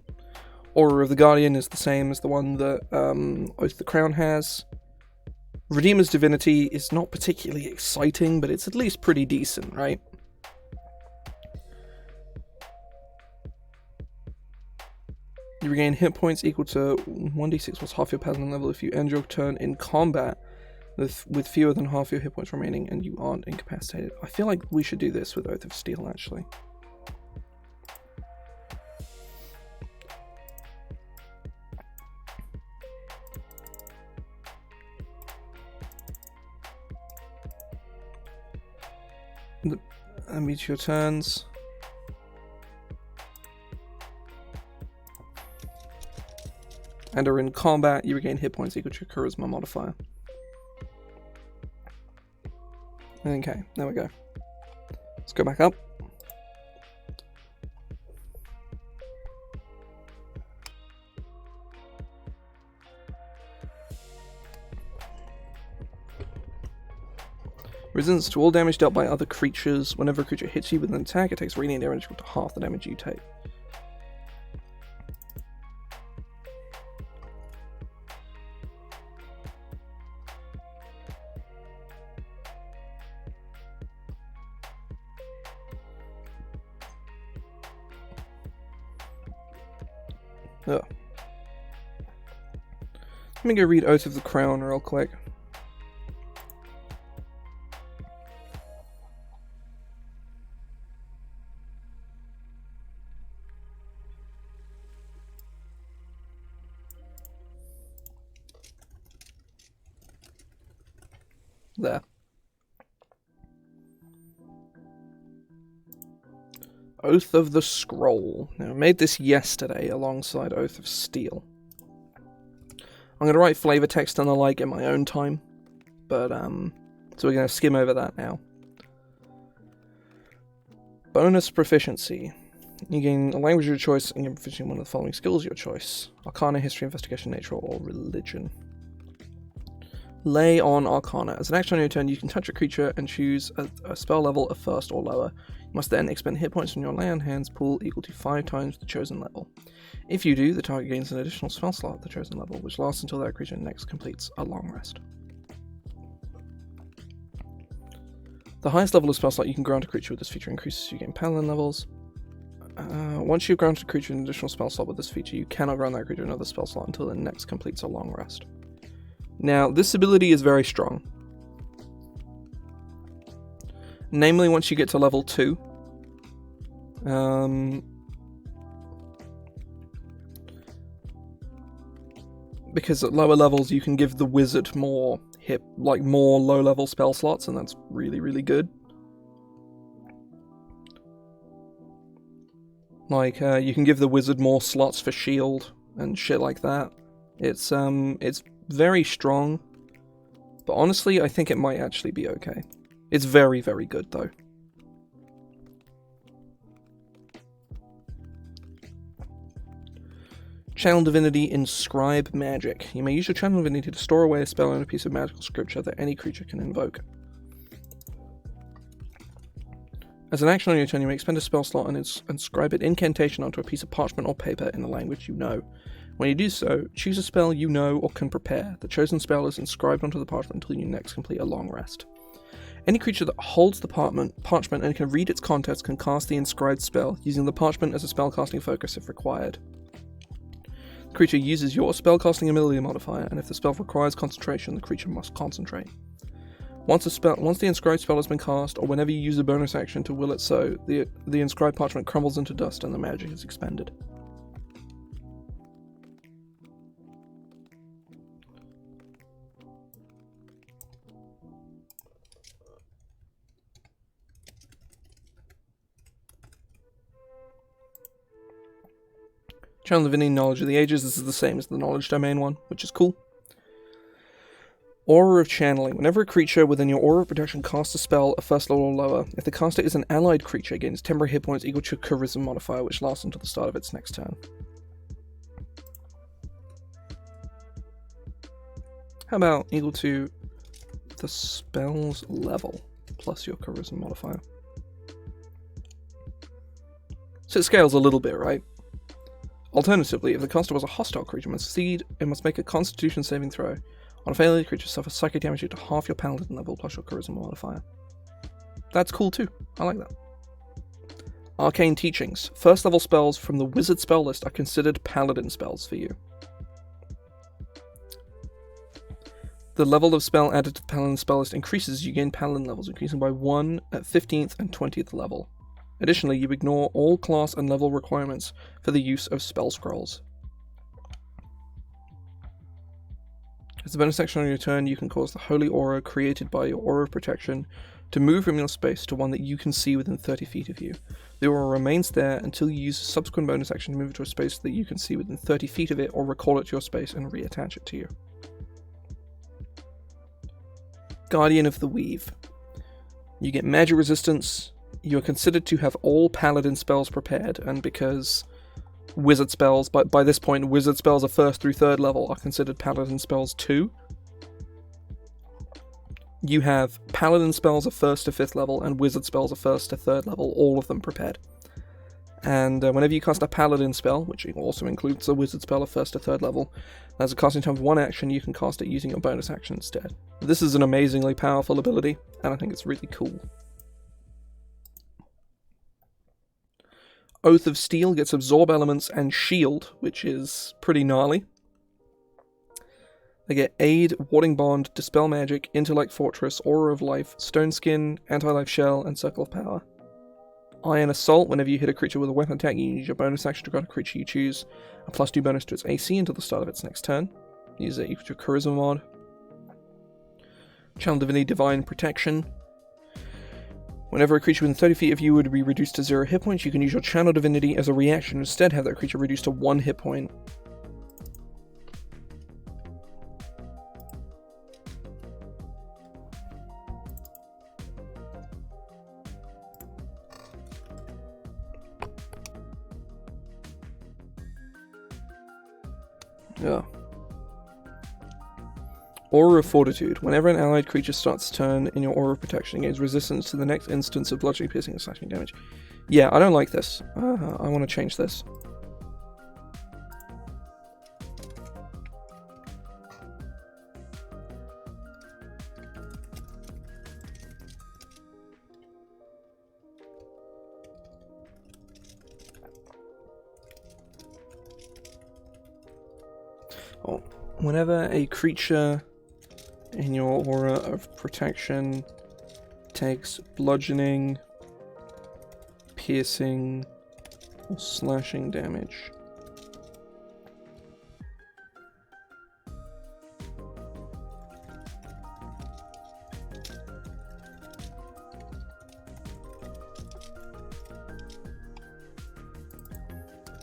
Aura of the Guardian is the same as the one that Oath of the Crown has. Redeemer's Divinity is not particularly exciting, but it's at least pretty decent, right? You regain hit points equal to 1d6 plus half your paladin level if you end your turn in combat with fewer than half your hit points remaining and you aren't incapacitated. I feel like we should do this with Oath of Steel, actually. And meet your turns. And are in combat, you regain hit points equal to your charisma modifier. Okay, there we go. Let's go back up. Resistance to all damage dealt by other creatures. Whenever a creature hits you with an attack, it takes radiant damage equal to half the damage you take. Ugh. Let me go read Oath of the Crown real quick. There. Oath of the Scroll. Now, I made this yesterday alongside Oath of Steel. I'm going to write flavor text and the like in my own time, but, so we're going to skim over that now. Bonus proficiency. You gain a language of your choice and you're proficient in one of the following skills of your choice. Arcana, History, Investigation, Nature, or Religion. Lay on Arcana. As an action on your turn, you can touch a creature and choose a spell level of first or lower. You must then expend hit points from your lay on hands pool equal to 5 times the chosen level. If you do, the target gains an additional spell slot at the chosen level, which lasts until that creature next completes a long rest. The highest level of spell slot you can grant a creature with this feature increases you gain Paladin levels. Once you've granted a creature an additional spell slot with this feature, you cannot grant that creature another spell slot until it next completes a long rest. Now, this ability is very strong. Namely, once you get to level 2. Because at lower levels you can give the wizard more more low-level spell slots, and that's really, really good. Like, you can give the wizard more slots for shield and shit like that. It's very strong, but honestly, I think it might actually be okay. It's very, very good, though. Channel Divinity, Inscribe Magic. You may use your Channel Divinity to store away a spell and a piece of magical scripture that any creature can invoke. As an action on your turn, you may expend a spell slot and inscribe an incantation onto a piece of parchment or paper in a language you know. When you do so, choose a spell you know or can prepare. The chosen spell is inscribed onto the parchment until you next complete a long rest. Any creature that holds the parchment and can read its contents can cast the inscribed spell, using the parchment as a spellcasting focus if required. The creature uses your spellcasting ability modifier, and if the spell requires concentration, the creature must concentrate. Once the inscribed spell has been cast, or whenever you use a bonus action to will it so, the inscribed parchment crumbles into dust and the magic is expended. Channel Divinity, Knowledge of the Ages. This is the same as the Knowledge Domain one, which is cool. Aura of Channeling. Whenever a creature within your Aura of Protection casts a spell at first level or lower, if the caster is an allied creature, it gains temporary hit points equal to a Charisma modifier, which lasts until the start of its next turn. How about equal to the spell's level plus your Charisma modifier? So it scales a little bit, right? Alternatively, if the caster was a hostile creature, it must make a Constitution saving throw. On a failure, the creature suffers psychic damage equal to half your Paladin level plus your Charisma modifier. That's cool too. I like that. Arcane Teachings. First level spells from the Wizard spell list are considered Paladin spells for you. The level of spell added to the Paladin spell list increases as you gain Paladin levels, increasing by 1 at 15th and 20th level. Additionally, you ignore all class and level requirements for the use of spell scrolls. As a bonus action on your turn, you can cause the holy aura created by your Aura of Protection to move from your space to one that you can see within 30 feet of you. The aura remains there until you use a subsequent bonus action to move it to a space that you can see within 30 feet of it, or recall it to your space and reattach it to you. Guardian of the Weave. You get magic resistance. You are considered to have all Paladin spells prepared, and because Wizard spells, by this point, Wizard spells are 1st through 3rd level, are considered Paladin spells too. You have Paladin spells are 1st to 5th level, and Wizard spells are 1st to 3rd level, all of them prepared. And whenever you cast a Paladin spell, which also includes a Wizard spell of 1st to 3rd level, as a casting time of 1 action, you can cast it using a bonus action instead. This is an amazingly powerful ability, and I think it's really cool. Oath of Steel gets Absorb Elements and Shield, which is pretty gnarly. They get Aid, Warding Bond, Dispel Magic, Intellect Fortress, Aura of Life, Stone Skin, Anti-Life Shell, and Circle of Power. Iron Assault, whenever you hit a creature with a weapon attack, you use your bonus action to grant a creature you choose a +2 bonus to its AC until the start of its next turn. Use it equal to Charisma mod. Channel Divinity Divine Protection. Whenever a creature within 30 feet of you would be reduced to 0 hit points, you can use your Channel Divinity as a reaction and instead have that creature reduced to 1 hit point. Yeah. Aura of Fortitude. Whenever an allied creature starts its turn in your Aura of Protection, it gains resistance to the next instance of bludgeoning, piercing, and slashing damage. Yeah, I don't like this. I want to change this. Oh, whenever a creature in your Aura of Protection takes bludgeoning, piercing, or slashing damage,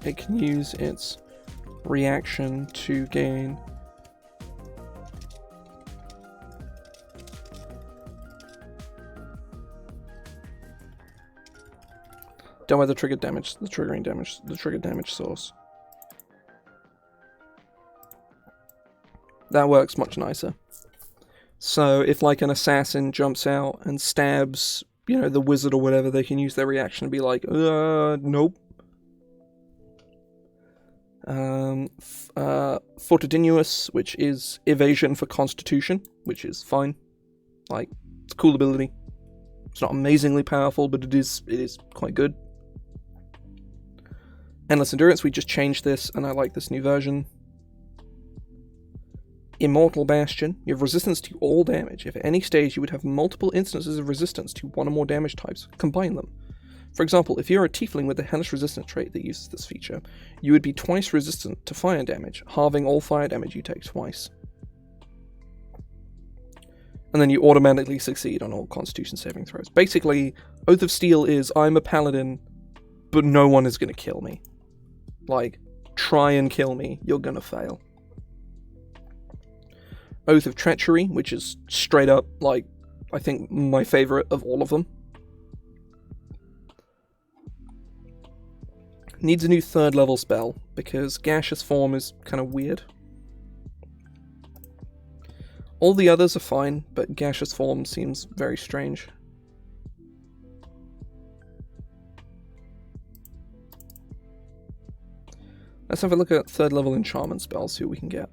it can use its reaction to gain done by the triggered damage, the triggered damage source. That works much nicer. So if like an assassin jumps out and stabs, you know, the wizard or whatever, they can use their reaction to be like, nope. Fortitudinuous, which is evasion for constitution, which is fine. Like, it's a cool ability. It's not amazingly powerful, but it is quite good. Endless Endurance, we just changed this, and I like this new version. Immortal Bastion, you have resistance to all damage. If at any stage you would have multiple instances of resistance to one or more damage types, combine them. For example, if you're a tiefling with a hellish resistance trait that uses this feature, you would be twice resistant to fire damage, halving all fire damage you take twice. And then you automatically succeed on all Constitution saving throws. Basically, Oath of Steel is, I'm a paladin, but no one is going to kill me. Like, try and kill me, you're going to fail. Oath of Treachery, which is straight up, like, I think my favorite of all of them. Needs a new 3rd level spell, because Gaseous Form is kind of weird. All the others are fine, but Gaseous Form seems very strange. Let's have a look at 3rd level enchantment spells, see what we can get.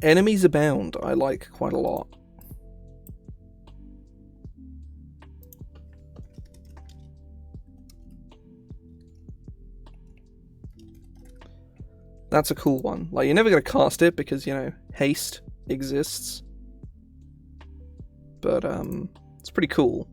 Enemies Abound, I like quite a lot. That's a cool one. Like, you're never going to cast it because, you know, haste exists. But, it's pretty cool.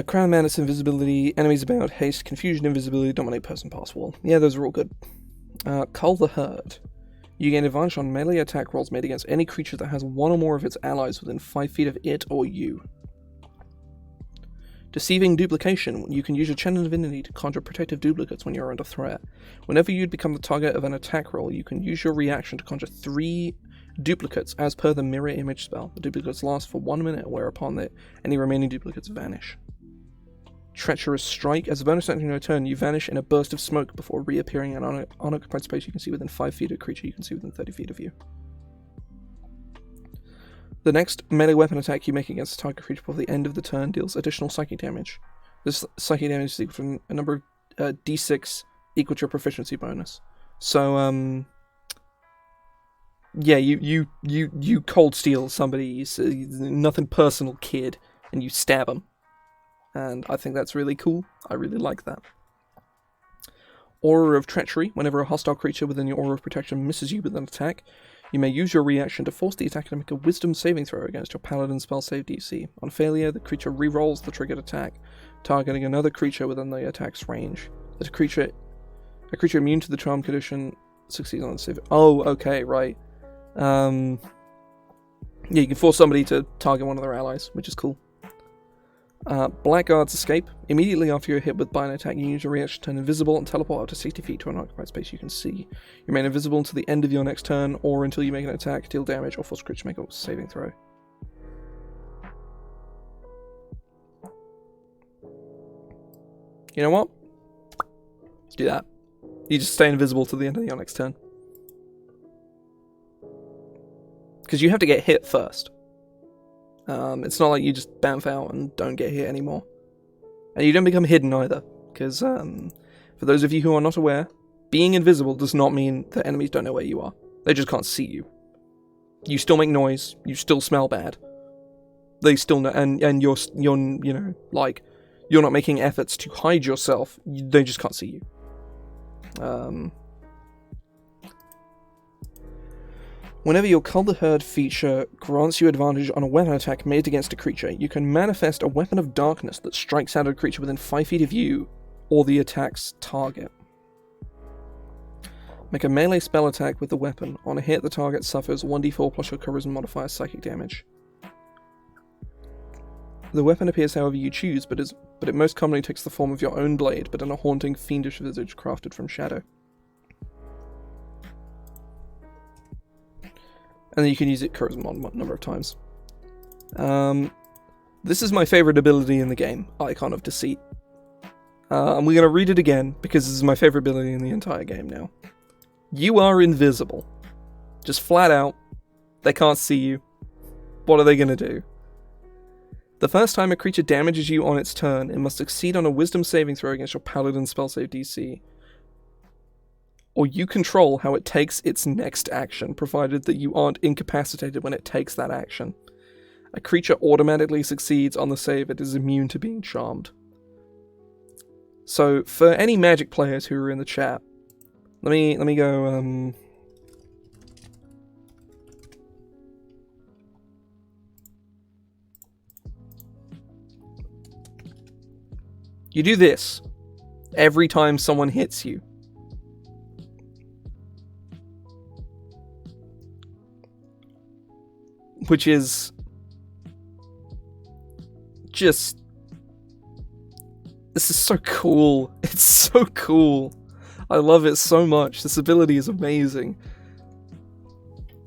Crown Menace, Invisibility, Enemies About, Haste, Confusion, Invisibility, Dominate Person, Pass Wall. Yeah, those are all good. Cull the Herd. You gain advantage on melee attack rolls made against any creature that has one or more of its allies within 5 feet of it or you. Deceiving Duplication. You can use your Channel Divinity to conjure protective duplicates when you're under threat. Whenever you'd become the target of an attack roll, you can use your reaction to conjure 3 duplicates as per the Mirror Image spell. The duplicates last for 1 minute, whereupon any remaining duplicates vanish. Treacherous Strike. As a bonus action in your turn, you vanish in a burst of smoke before reappearing in an unoccupied space you can see within 5 feet of a creature you can see within 30 feet of you. The next melee weapon attack you make against a target creature before the end of the turn deals additional psychic damage. This psychic damage is equal to a number of d6 equal to your proficiency bonus. So, yeah, you cold steel somebody, nothing personal, kid, and you stab them. And I think that's really cool. I really like that. Aura of Treachery. Whenever a hostile creature within your Aura of Protection misses you with an attack, you may use your reaction to force the attacker to make a Wisdom saving throw against your Paladin spell save DC. On failure, the creature re-rolls the triggered attack, targeting another creature within the attack's range. A creature immune to the charm condition succeeds on the save. Oh, okay, right. Yeah, you can force somebody to target one of their allies, which is cool. Blackguard's Escape. Immediately after you're hit by an attack, you use your reaction to turn invisible and teleport up to 60 feet to an occupied space you can see. You remain invisible until the end of your next turn, or until you make an attack, deal damage, or force a creature to make a saving throw. You know what? Let's do that. You just stay invisible till the end of your next turn. Because you have to get hit first. It's not like you just bamf out and don't get hit anymore. And you don't become hidden either, because for those of you who are not aware, being invisible does not mean that enemies don't know where you are. They just can't see you. You still make noise, you still smell bad. They still know, and you're you know, like, you're not making efforts to hide yourself, they just can't see you. Whenever your Cull the Herd feature grants you advantage on a weapon attack made against a creature, you can manifest a weapon of darkness that strikes out at a creature within 5 feet of you, or the attack's target. Make a melee spell attack with the weapon. On a hit, the target suffers 1d4 plus your charisma modifier psychic damage. The weapon appears however you choose, but it most commonly takes the form of your own blade, but in a haunting, fiendish visage crafted from shadow. And then you can use it charisma a number of times. This is my favorite ability in the game, Icon of Deceit. And we're going to read it again, because this is my favorite ability in the entire game now. You are invisible. Just flat out. They can't see you. What are they going to do? The first time a creature damages you on its turn, it must succeed on a Wisdom saving throw against your Paladin spell save DC. Or you control how it takes its next action, provided that you aren't incapacitated when it takes that action. A creature automatically succeeds on the save, it is immune to being charmed. So, for any Magic players who are in the chat, let me go, you do this every time someone hits you. Which is just... This is so cool. It's so cool. I love it so much. This ability is amazing.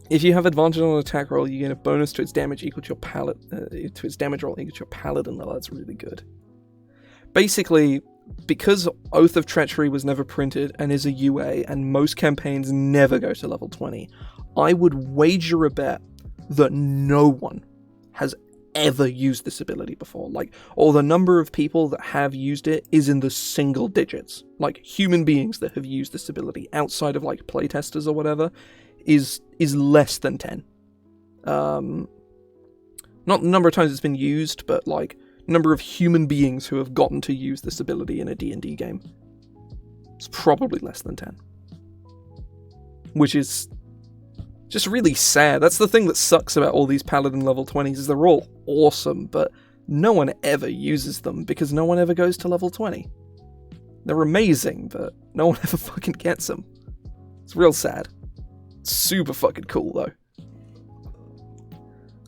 If you have advantage on an attack roll, you get a bonus to its damage equal to your to its damage roll equal to your Paladin level. That's really good. Basically, because Oath of Treachery was never printed and is a UA, and most campaigns never go to level 20, I would wager a bet that no one has ever used this ability before. Like, or the number of people that have used it is in the single digits. Like, human beings that have used this ability outside of, like, playtesters or whatever is less than 10. Not the number of times it's been used, but, like, number of human beings who have gotten to use this ability in a D&D game. It's probably less than 10. Which is just really sad. That's the thing that sucks about all these Paladin level 20s, is they're all awesome, but no one ever uses them because no one ever goes to level 20. They're amazing, but no one ever fucking gets them. It's real sad. It's super fucking cool, though.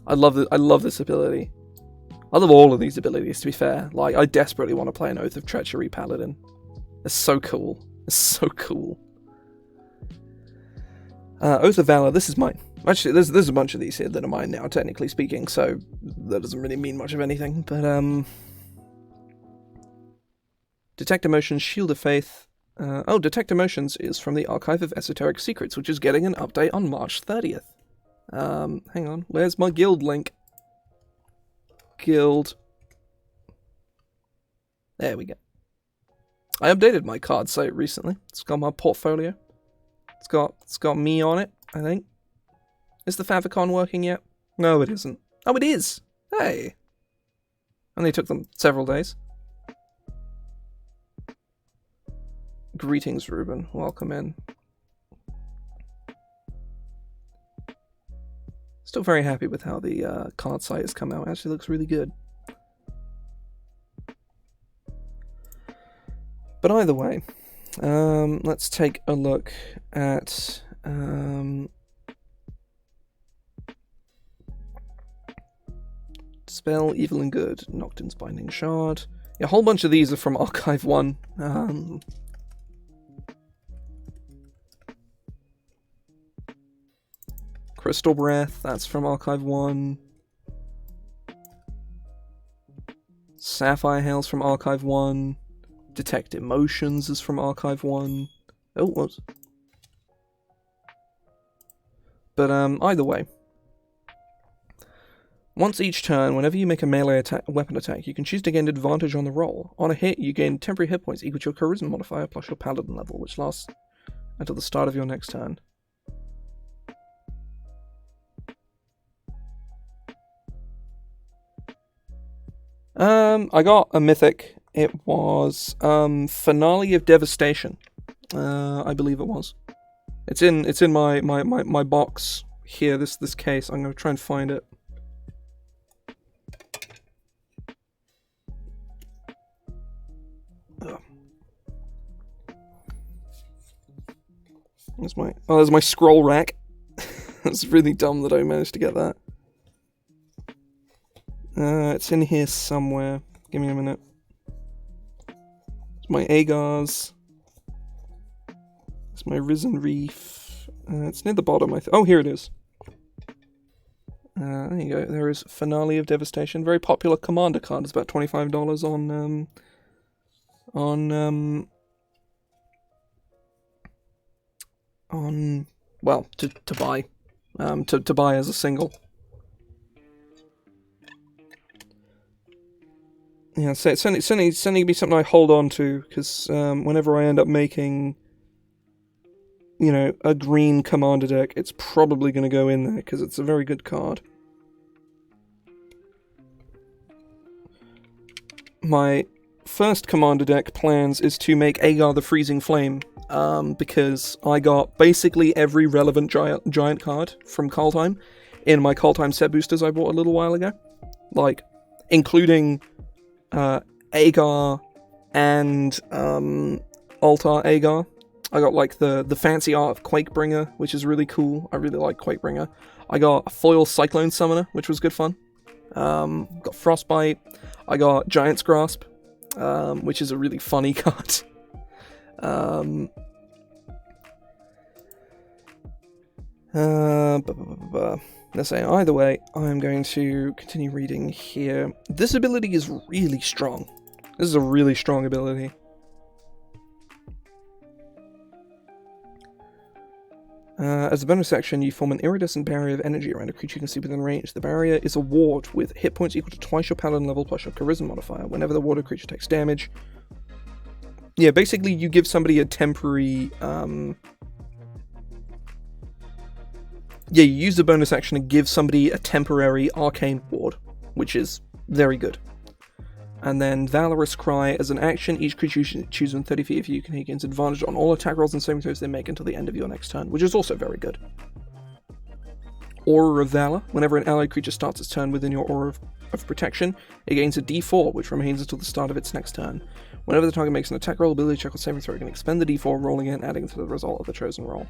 I love this ability. I love all of these abilities, to be fair. Like, I desperately want to play an Oath of Treachery Paladin. It's so cool. It's so cool. Oath of Valor, this is mine. Actually, there's a bunch of these here that are mine now, technically speaking, so that doesn't really mean much of anything, but, Detect Emotions, Shield of Faith. Detect Emotions is from the Archive of Esoteric Secrets, which is getting an update on March 30th. Hang on, where's my guild link? Guild. There we go. I updated my card site recently. It's got my portfolio. It's got me on it, I think. Is the favicon working yet? No, it isn't. Oh, it is! Hey! Only took them several days. Greetings, Ruben. Welcome in. Still very happy with how the card site has come out. It actually looks really good. But either way, let's take a look at Spell, Evil and Good, Nocturne's Binding Shard. Yeah, a whole bunch of these are from Archive 1. Crystal Breath, that's from Archive 1. Sapphire Hail's from Archive 1. Detect Emotions is from Archive 1. Oh, whoops. But either way. Once each turn, whenever you make a melee weapon attack, you can choose to gain advantage on the roll. On a hit, you gain temporary hit points equal to your Charisma modifier plus your Paladin level, which lasts until the start of your next turn. I got a mythic. It was Finale of Devastation. I believe it was. It's in my box here. This case. I'm gonna try and find it. There's my scroll rack. It's really dumb that I managed to get that. It's in here somewhere. Give me a minute. It's my Agars. It's my Risen Reef. It's near the bottom, oh, here it is. There you go. There is Finale of Devastation. Very popular commander card. It's about $25 to buy. To buy as a single. Yeah, so it's certainly gonna be something I hold on to, because whenever I end up making, a green commander deck, it's probably going to go in there, because it's a very good card. My first commander deck plans is to make Agar the Freezing Flame, because I got basically every relevant giant card from Cull Time in my Cull Time set boosters I bought a little while ago. Like, including Agar and Altar Agar. I got like the fancy art of Quakebringer, which is really cool. I really like Quakebringer. I got a foil Cyclone Summoner, which was good fun. Got Frostbite. I got Giant's Grasp, which is a really funny card. Let's say either way, I'm going to continue reading here. This ability is really strong. This is a really strong ability. As a bonus action, you form an iridescent barrier of energy around a creature you can see within range. The barrier is a ward with hit points equal to twice your Paladin level plus your Charisma modifier. Whenever the warded creature takes damage. Yeah, basically you give somebody a temporary... you use the bonus action to give somebody a temporary arcane ward, which is very good. And then Valorous Cry, as an action, each creature you choose within 30 feet of you can gain advantage on all attack rolls and saving throws they make until the end of your next turn, which is also very good. Aura of Valor, whenever an allied creature starts its turn within your Aura of Protection, it gains a d4, which remains until the start of its next turn. Whenever the target makes an attack roll, ability check, or saving throw, it can expend the d4, rolling it and adding it to the result of the chosen roll.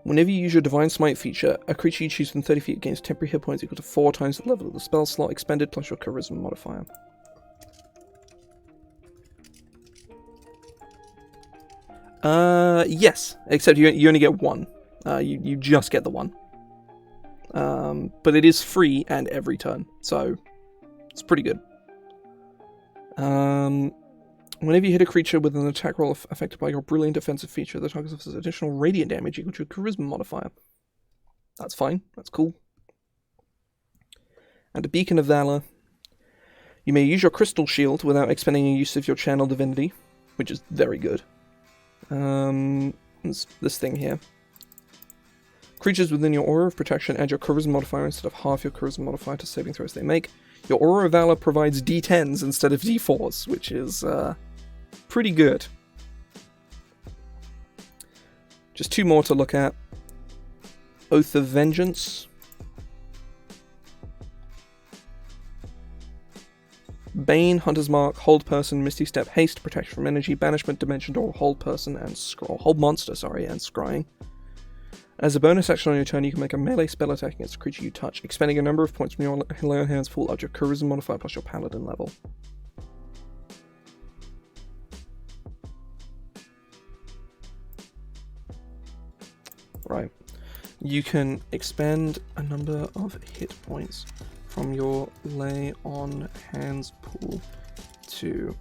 Whenever you use your Divine Smite feature, a creature you choose within 30 feet gains temporary hit points equal to 4 times the level of the spell slot expended plus your Charisma modifier. Yes, except you only get one. You just get the one. But it is free and every turn, so it's pretty good. Whenever you hit a creature with an attack roll affected by your brilliant defensive feature, the target suffers additional radiant damage equal to your Charisma modifier. That's fine. That's cool. And a Beacon of Valor. You may use your Crystal Shield without expending a use of your Channel Divinity, which is very good. This thing here. Creatures within your Aura of Protection add your Charisma modifier instead of half your Charisma modifier to saving throws they make. Your Aura of Valor provides D10s instead of D4s, which is pretty good. Just 2 more to look at. Oath of Vengeance. Bane, Hunter's Mark, Hold Person, Misty Step, Haste, Protection from Energy, Banishment, Dimension Door, Hold Person, and Hold Monster, and Scrying. As a bonus action on your turn, you can make a melee spell attack against a creature you touch, expending a number of points from your lay on hands pool up to your Charisma modifier plus your Paladin level. Right. You can expend a number of hit points from your lay on hands pool to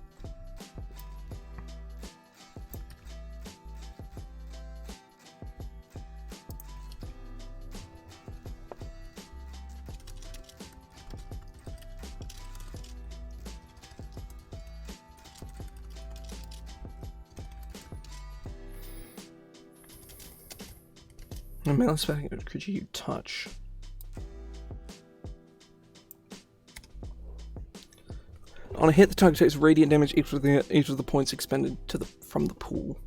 a melee spell against a creature you touch. On a hit, the target takes radiant damage equal to each of the points expended from the pool.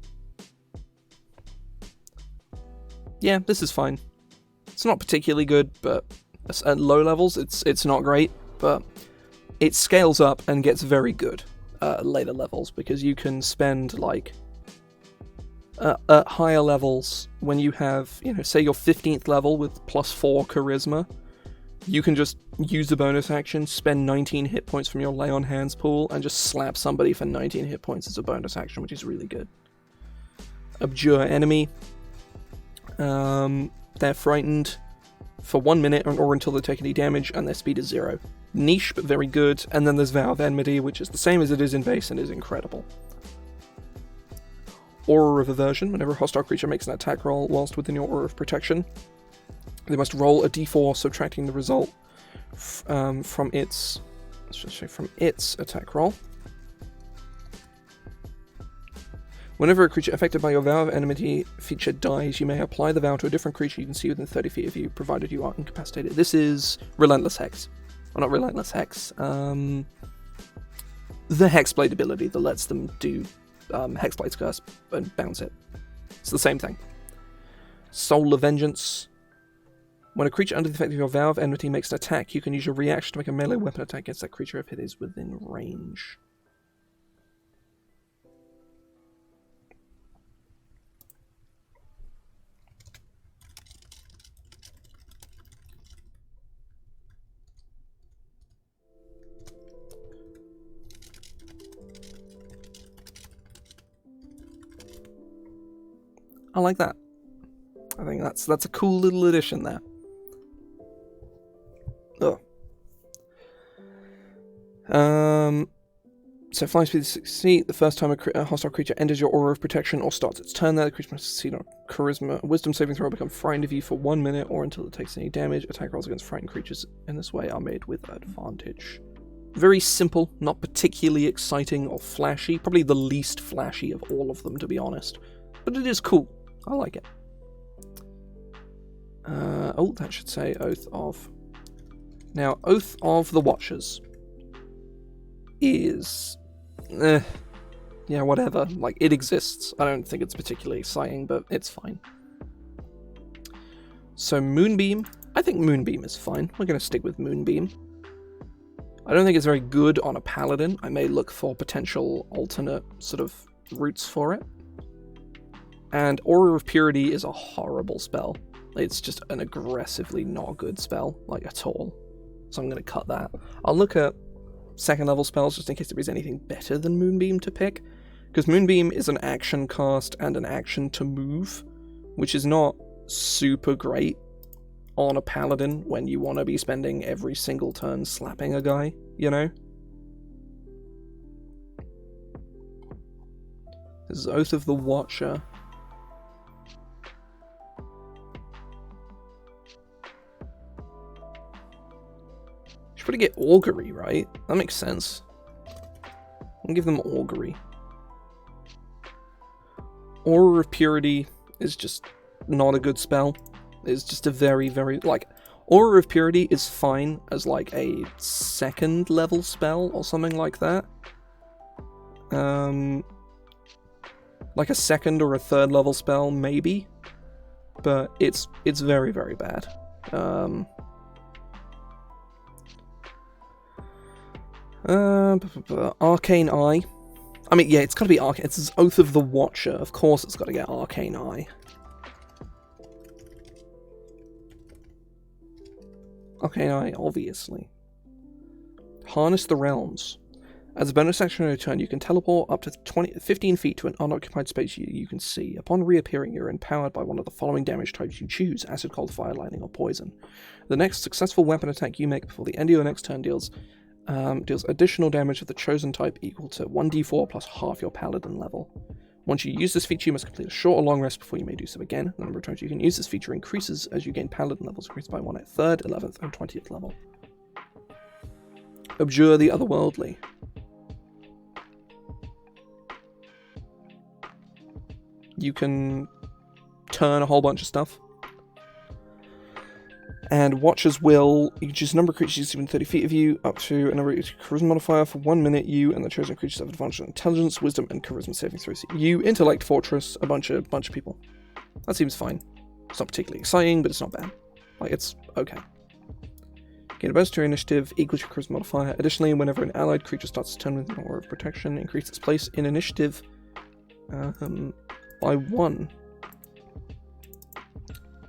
Yeah, this is fine. It's not particularly good, but at low levels, it's not great. But it scales up and gets very good at later levels because you can spend like at higher levels when you have, say your 15th level with +4 charisma. You can just use the bonus action, spend 19 hit points from your lay on hands pool, and just slap somebody for 19 hit points as a bonus action, which is really good. Abjure enemy. They're frightened for 1 minute or until they take any damage, and their speed is 0. Niche, but very good. And then there's Vow of Enmity, which is the same as it is in base and is incredible. Aura of Aversion. Whenever a hostile creature makes an attack roll whilst within your Aura of Protection, they must roll a d4, subtracting the result from its attack roll. Whenever a creature affected by your Vow of Enmity feature dies, you may apply the vow to a different creature you can see within 30 feet of you, provided you are incapacitated. This is Relentless Hex. Well, not Relentless Hex. The Hexblade ability that lets them do Hexblade's Curse and bounce it. It's the same thing. Soul of Vengeance. When a creature under the effect of your Vow of Enmity makes an attack, you can use your reaction to make a melee weapon attack against that creature if it is within range. I like that. I think that's a cool little addition there. Oh. So flying speed is 6 feet. The first time a hostile creature enters your Aura of Protection or starts its turn there, the creature must succeed on a Charisma Wisdom saving throw, become frightened of you for 1 minute or until it takes any damage. Attack rolls against frightened creatures in this way are made with advantage. Very simple, not particularly exciting or flashy. Probably the least flashy of all of them, to be honest. But it is cool. I like it. Oh, that should say Oath of. Now, Oath of the Watchers is... yeah, whatever. Like, it exists. I don't think it's particularly exciting, but it's fine. So, Moonbeam. I think Moonbeam is fine. We're going to stick with Moonbeam. I don't think it's very good on a Paladin. I may look for potential alternate sort of routes for it. And Aura of Purity is a horrible spell. It's just an aggressively not good spell, like, at all. So I'm going to cut that. I'll look at second level spells just in case there is anything better than Moonbeam to pick. Because Moonbeam is an action cast and an action to move, which is not super great on a Paladin when you want to be spending every single turn slapping a guy, you know? This is Oath of the Watcher. probably get Augury, right? That makes sense. I'll give them Augury. Aura of Purity is just not a good spell. It's just a very, very, like, Aura of Purity is fine as, like, a 2nd level spell or something like that. Like a 2nd or a 3rd level spell, maybe. But it's very, very bad. Arcane Eye. I mean, yeah, it's gotta be Arcane. It's Oath of the Watcher. Of course it's gotta get Arcane Eye. Arcane Eye, obviously. Harness the Realms. As a bonus action on your turn, you can teleport up to 15 feet to an unoccupied space you can see. Upon reappearing, you're empowered by one of the following damage types you choose: Acid, Cold, Fire, Lightning, or Poison. The next successful weapon attack you make before the end of your next turn deals additional damage of the chosen type equal to 1d4 plus half your Paladin level. Once you use this feature, you must complete a short or long rest before you may do so again. The number of times you can use this feature increases as you gain Paladin levels, increased by 1 at 3rd, 11th, and 20th level. Abjure the Otherworldly. You can turn a whole bunch of stuff. And Watcher's Will, you choose a number of creatures within 30 feet of you, up to a number of charisma modifier. For 1 minute, you and the chosen creatures have advantage on intelligence, wisdom, and charisma saving throws. You intellect fortress a bunch of people. That seems fine. It's not particularly exciting, but it's not bad. Like, it's okay. Gain a bonus to your initiative equal to your charisma modifier. Additionally, whenever an allied creature starts to turn with an aura of protection, increase its place in initiative by 1.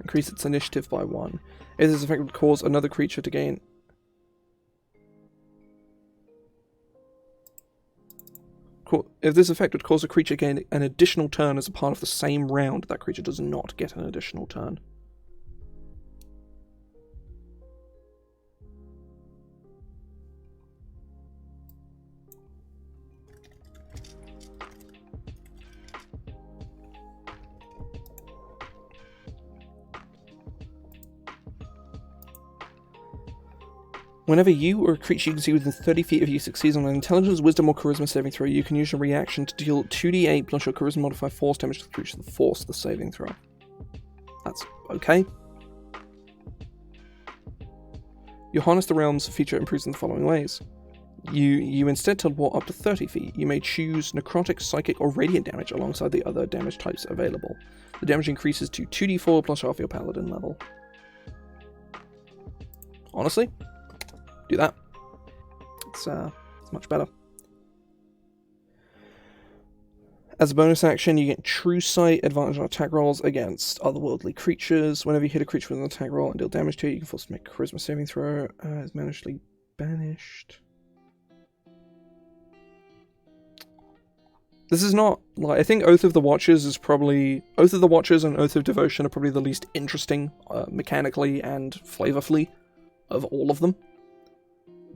Increase its initiative by 1. If this effect would cause another creature to gain... If this effect would cause a creature to gain an additional turn as a part of the same round, that creature does not get an additional turn. Whenever you or a creature you can see within 30 feet of you succeeds on an intelligence, wisdom, or charisma saving throw, you can use your reaction to deal 2d8 plus your charisma modifier force damage to the creature that forced the saving throw. That's okay. Your Harness the Realms feature improves in the following ways. You instead teleport up to 30 feet. You may choose necrotic, psychic, or radiant damage alongside the other damage types available. The damage increases to 2d4 plus half your Paladin level. Honestly, do that. It's much better. As a bonus action, you get True Sight, advantage on attack rolls against otherworldly creatures. Whenever you hit a creature with an attack roll and deal damage to it, you can force it to make a charisma saving throw. It's managedly banished. This is not, like, I think Oath of the Watchers is probably... Oath of the Watchers and Oath of Devotion are probably the least interesting, mechanically and flavorfully, of all of them.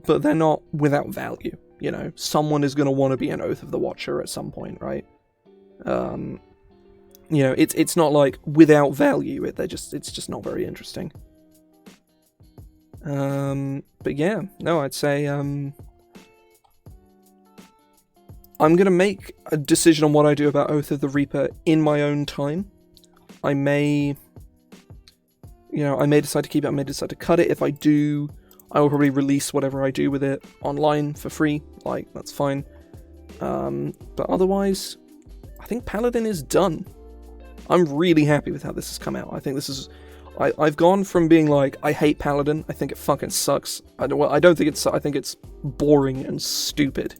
But they're not without value, you know. Someone is going to want to be an Oath of the Watcher at some point, right? You know, it's not like without value, it's just not very interesting. But yeah, no, I'd say, I'm going to make a decision on what I do about Oath of the Reaper in my own time. I may decide to keep it, I may decide to cut it. If I do, I will probably release whatever I do with it online for free. Like, that's fine. But otherwise, I think Paladin is done. I'm really happy with how this has come out. I think this is... I've gone from being like, I hate Paladin, I think it fucking sucks. I think it's boring and stupid.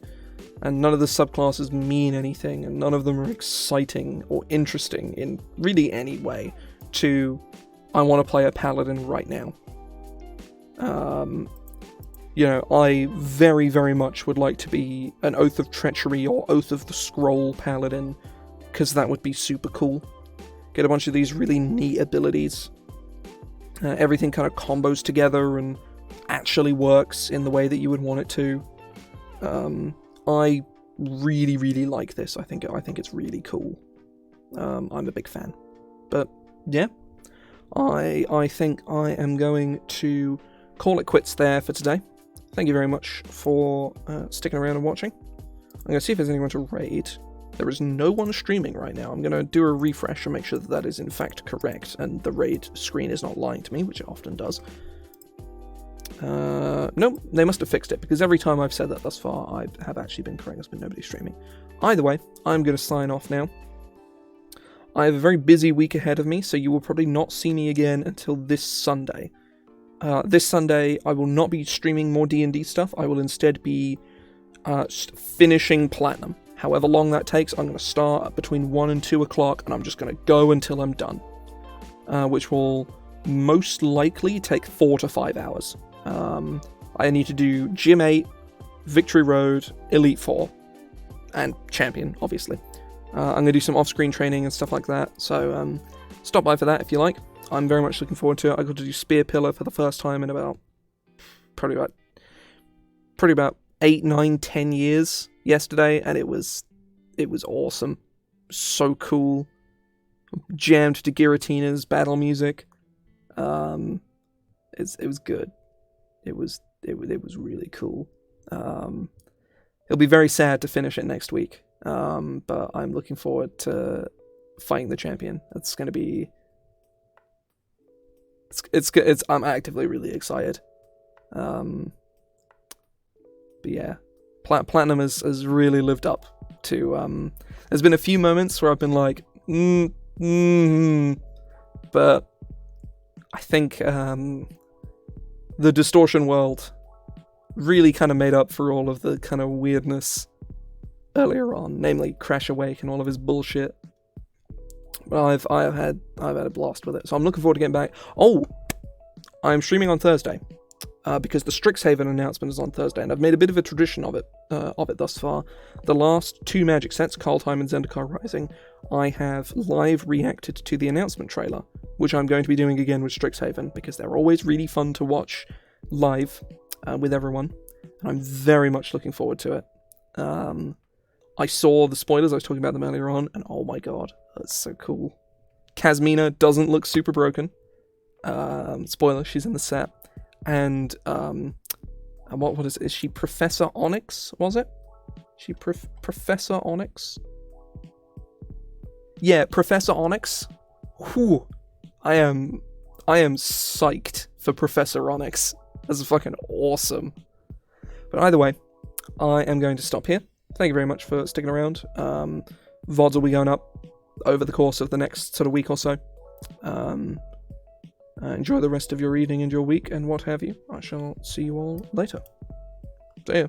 And none of the subclasses mean anything, and none of them are exciting or interesting in really any way, to, I want to play a Paladin right now. You know, I very, very much would like to be an Oath of Treachery or Oath of the Scroll Paladin, because that would be super cool. Get a bunch of these really neat abilities. Everything kind of combos together and actually works in the way that you would want it to. I really, really like this. I think it's really cool. I'm a big fan. But yeah, I think I am going to call it quits there for today. thank you very much for sticking around and watching. I'm going to see if there's anyone to raid. There is no one streaming right now. I'm going to do a refresh and make sure that that is in fact correct, and the raid screen is not lying to me, which it often does. No, they must have fixed it, because every time I've said that thus far, I have actually been correct. There's been nobody streaming. Either way, I'm going to sign off now. I have a very busy week ahead of me, so you will probably not see me again until this Sunday. This Sunday, I will not be streaming more D&D stuff. I will instead be finishing Platinum. However long that takes, I'm going to start at between 1 and 2 o'clock, and I'm just going to go until I'm done. Which will most likely take 4 to 5 hours. I need to do Gym 8, Victory Road, Elite 4, and Champion, obviously. I'm going to do some off-screen training and stuff like that, so stop by for that if you like. I'm very much looking forward to it. I got to do Spear Pillar for the first time in probably about 8, 9, 10 years yesterday, and it was awesome. So cool. Jammed to Giratina's battle music. It was good. It was really cool. It'll be very sad to finish it next week. But I'm looking forward to fighting the champion. It's going to be. It's. I'm actively really excited. But yeah, Platinum has really lived up to. There's been a few moments where I've been like, but I think the Distortion world really kind of made up for all of the kind of weirdness earlier on, namely Crash Awake and all of his bullshit. But I've had a blast with it, so I'm looking forward to getting back. Oh, I'm streaming on Thursday because the Strixhaven announcement is on Thursday, and I've made a bit of a tradition of it thus far. The last 2 Magic sets, Kaldheim and Zendikar Rising, I have live reacted to the announcement trailer, which I'm going to be doing again with Strixhaven because they're always really fun to watch live with everyone, and I'm very much looking forward to it. I saw the spoilers, I was talking about them earlier on, and oh my god, that's so cool. Kasmina doesn't look super broken. Spoiler, she's in the set. And what is she Professor Onyx, was it? Professor Onyx? Yeah, Professor Onyx. Whew. I am psyched for Professor Onyx. That's fucking awesome. But either way, I am going to stop here. Thank you very much for sticking around. VODs will be going up over the course of the next sort of week or so. Enjoy the rest of your evening and your week and what have you. I shall see you all later. See ya.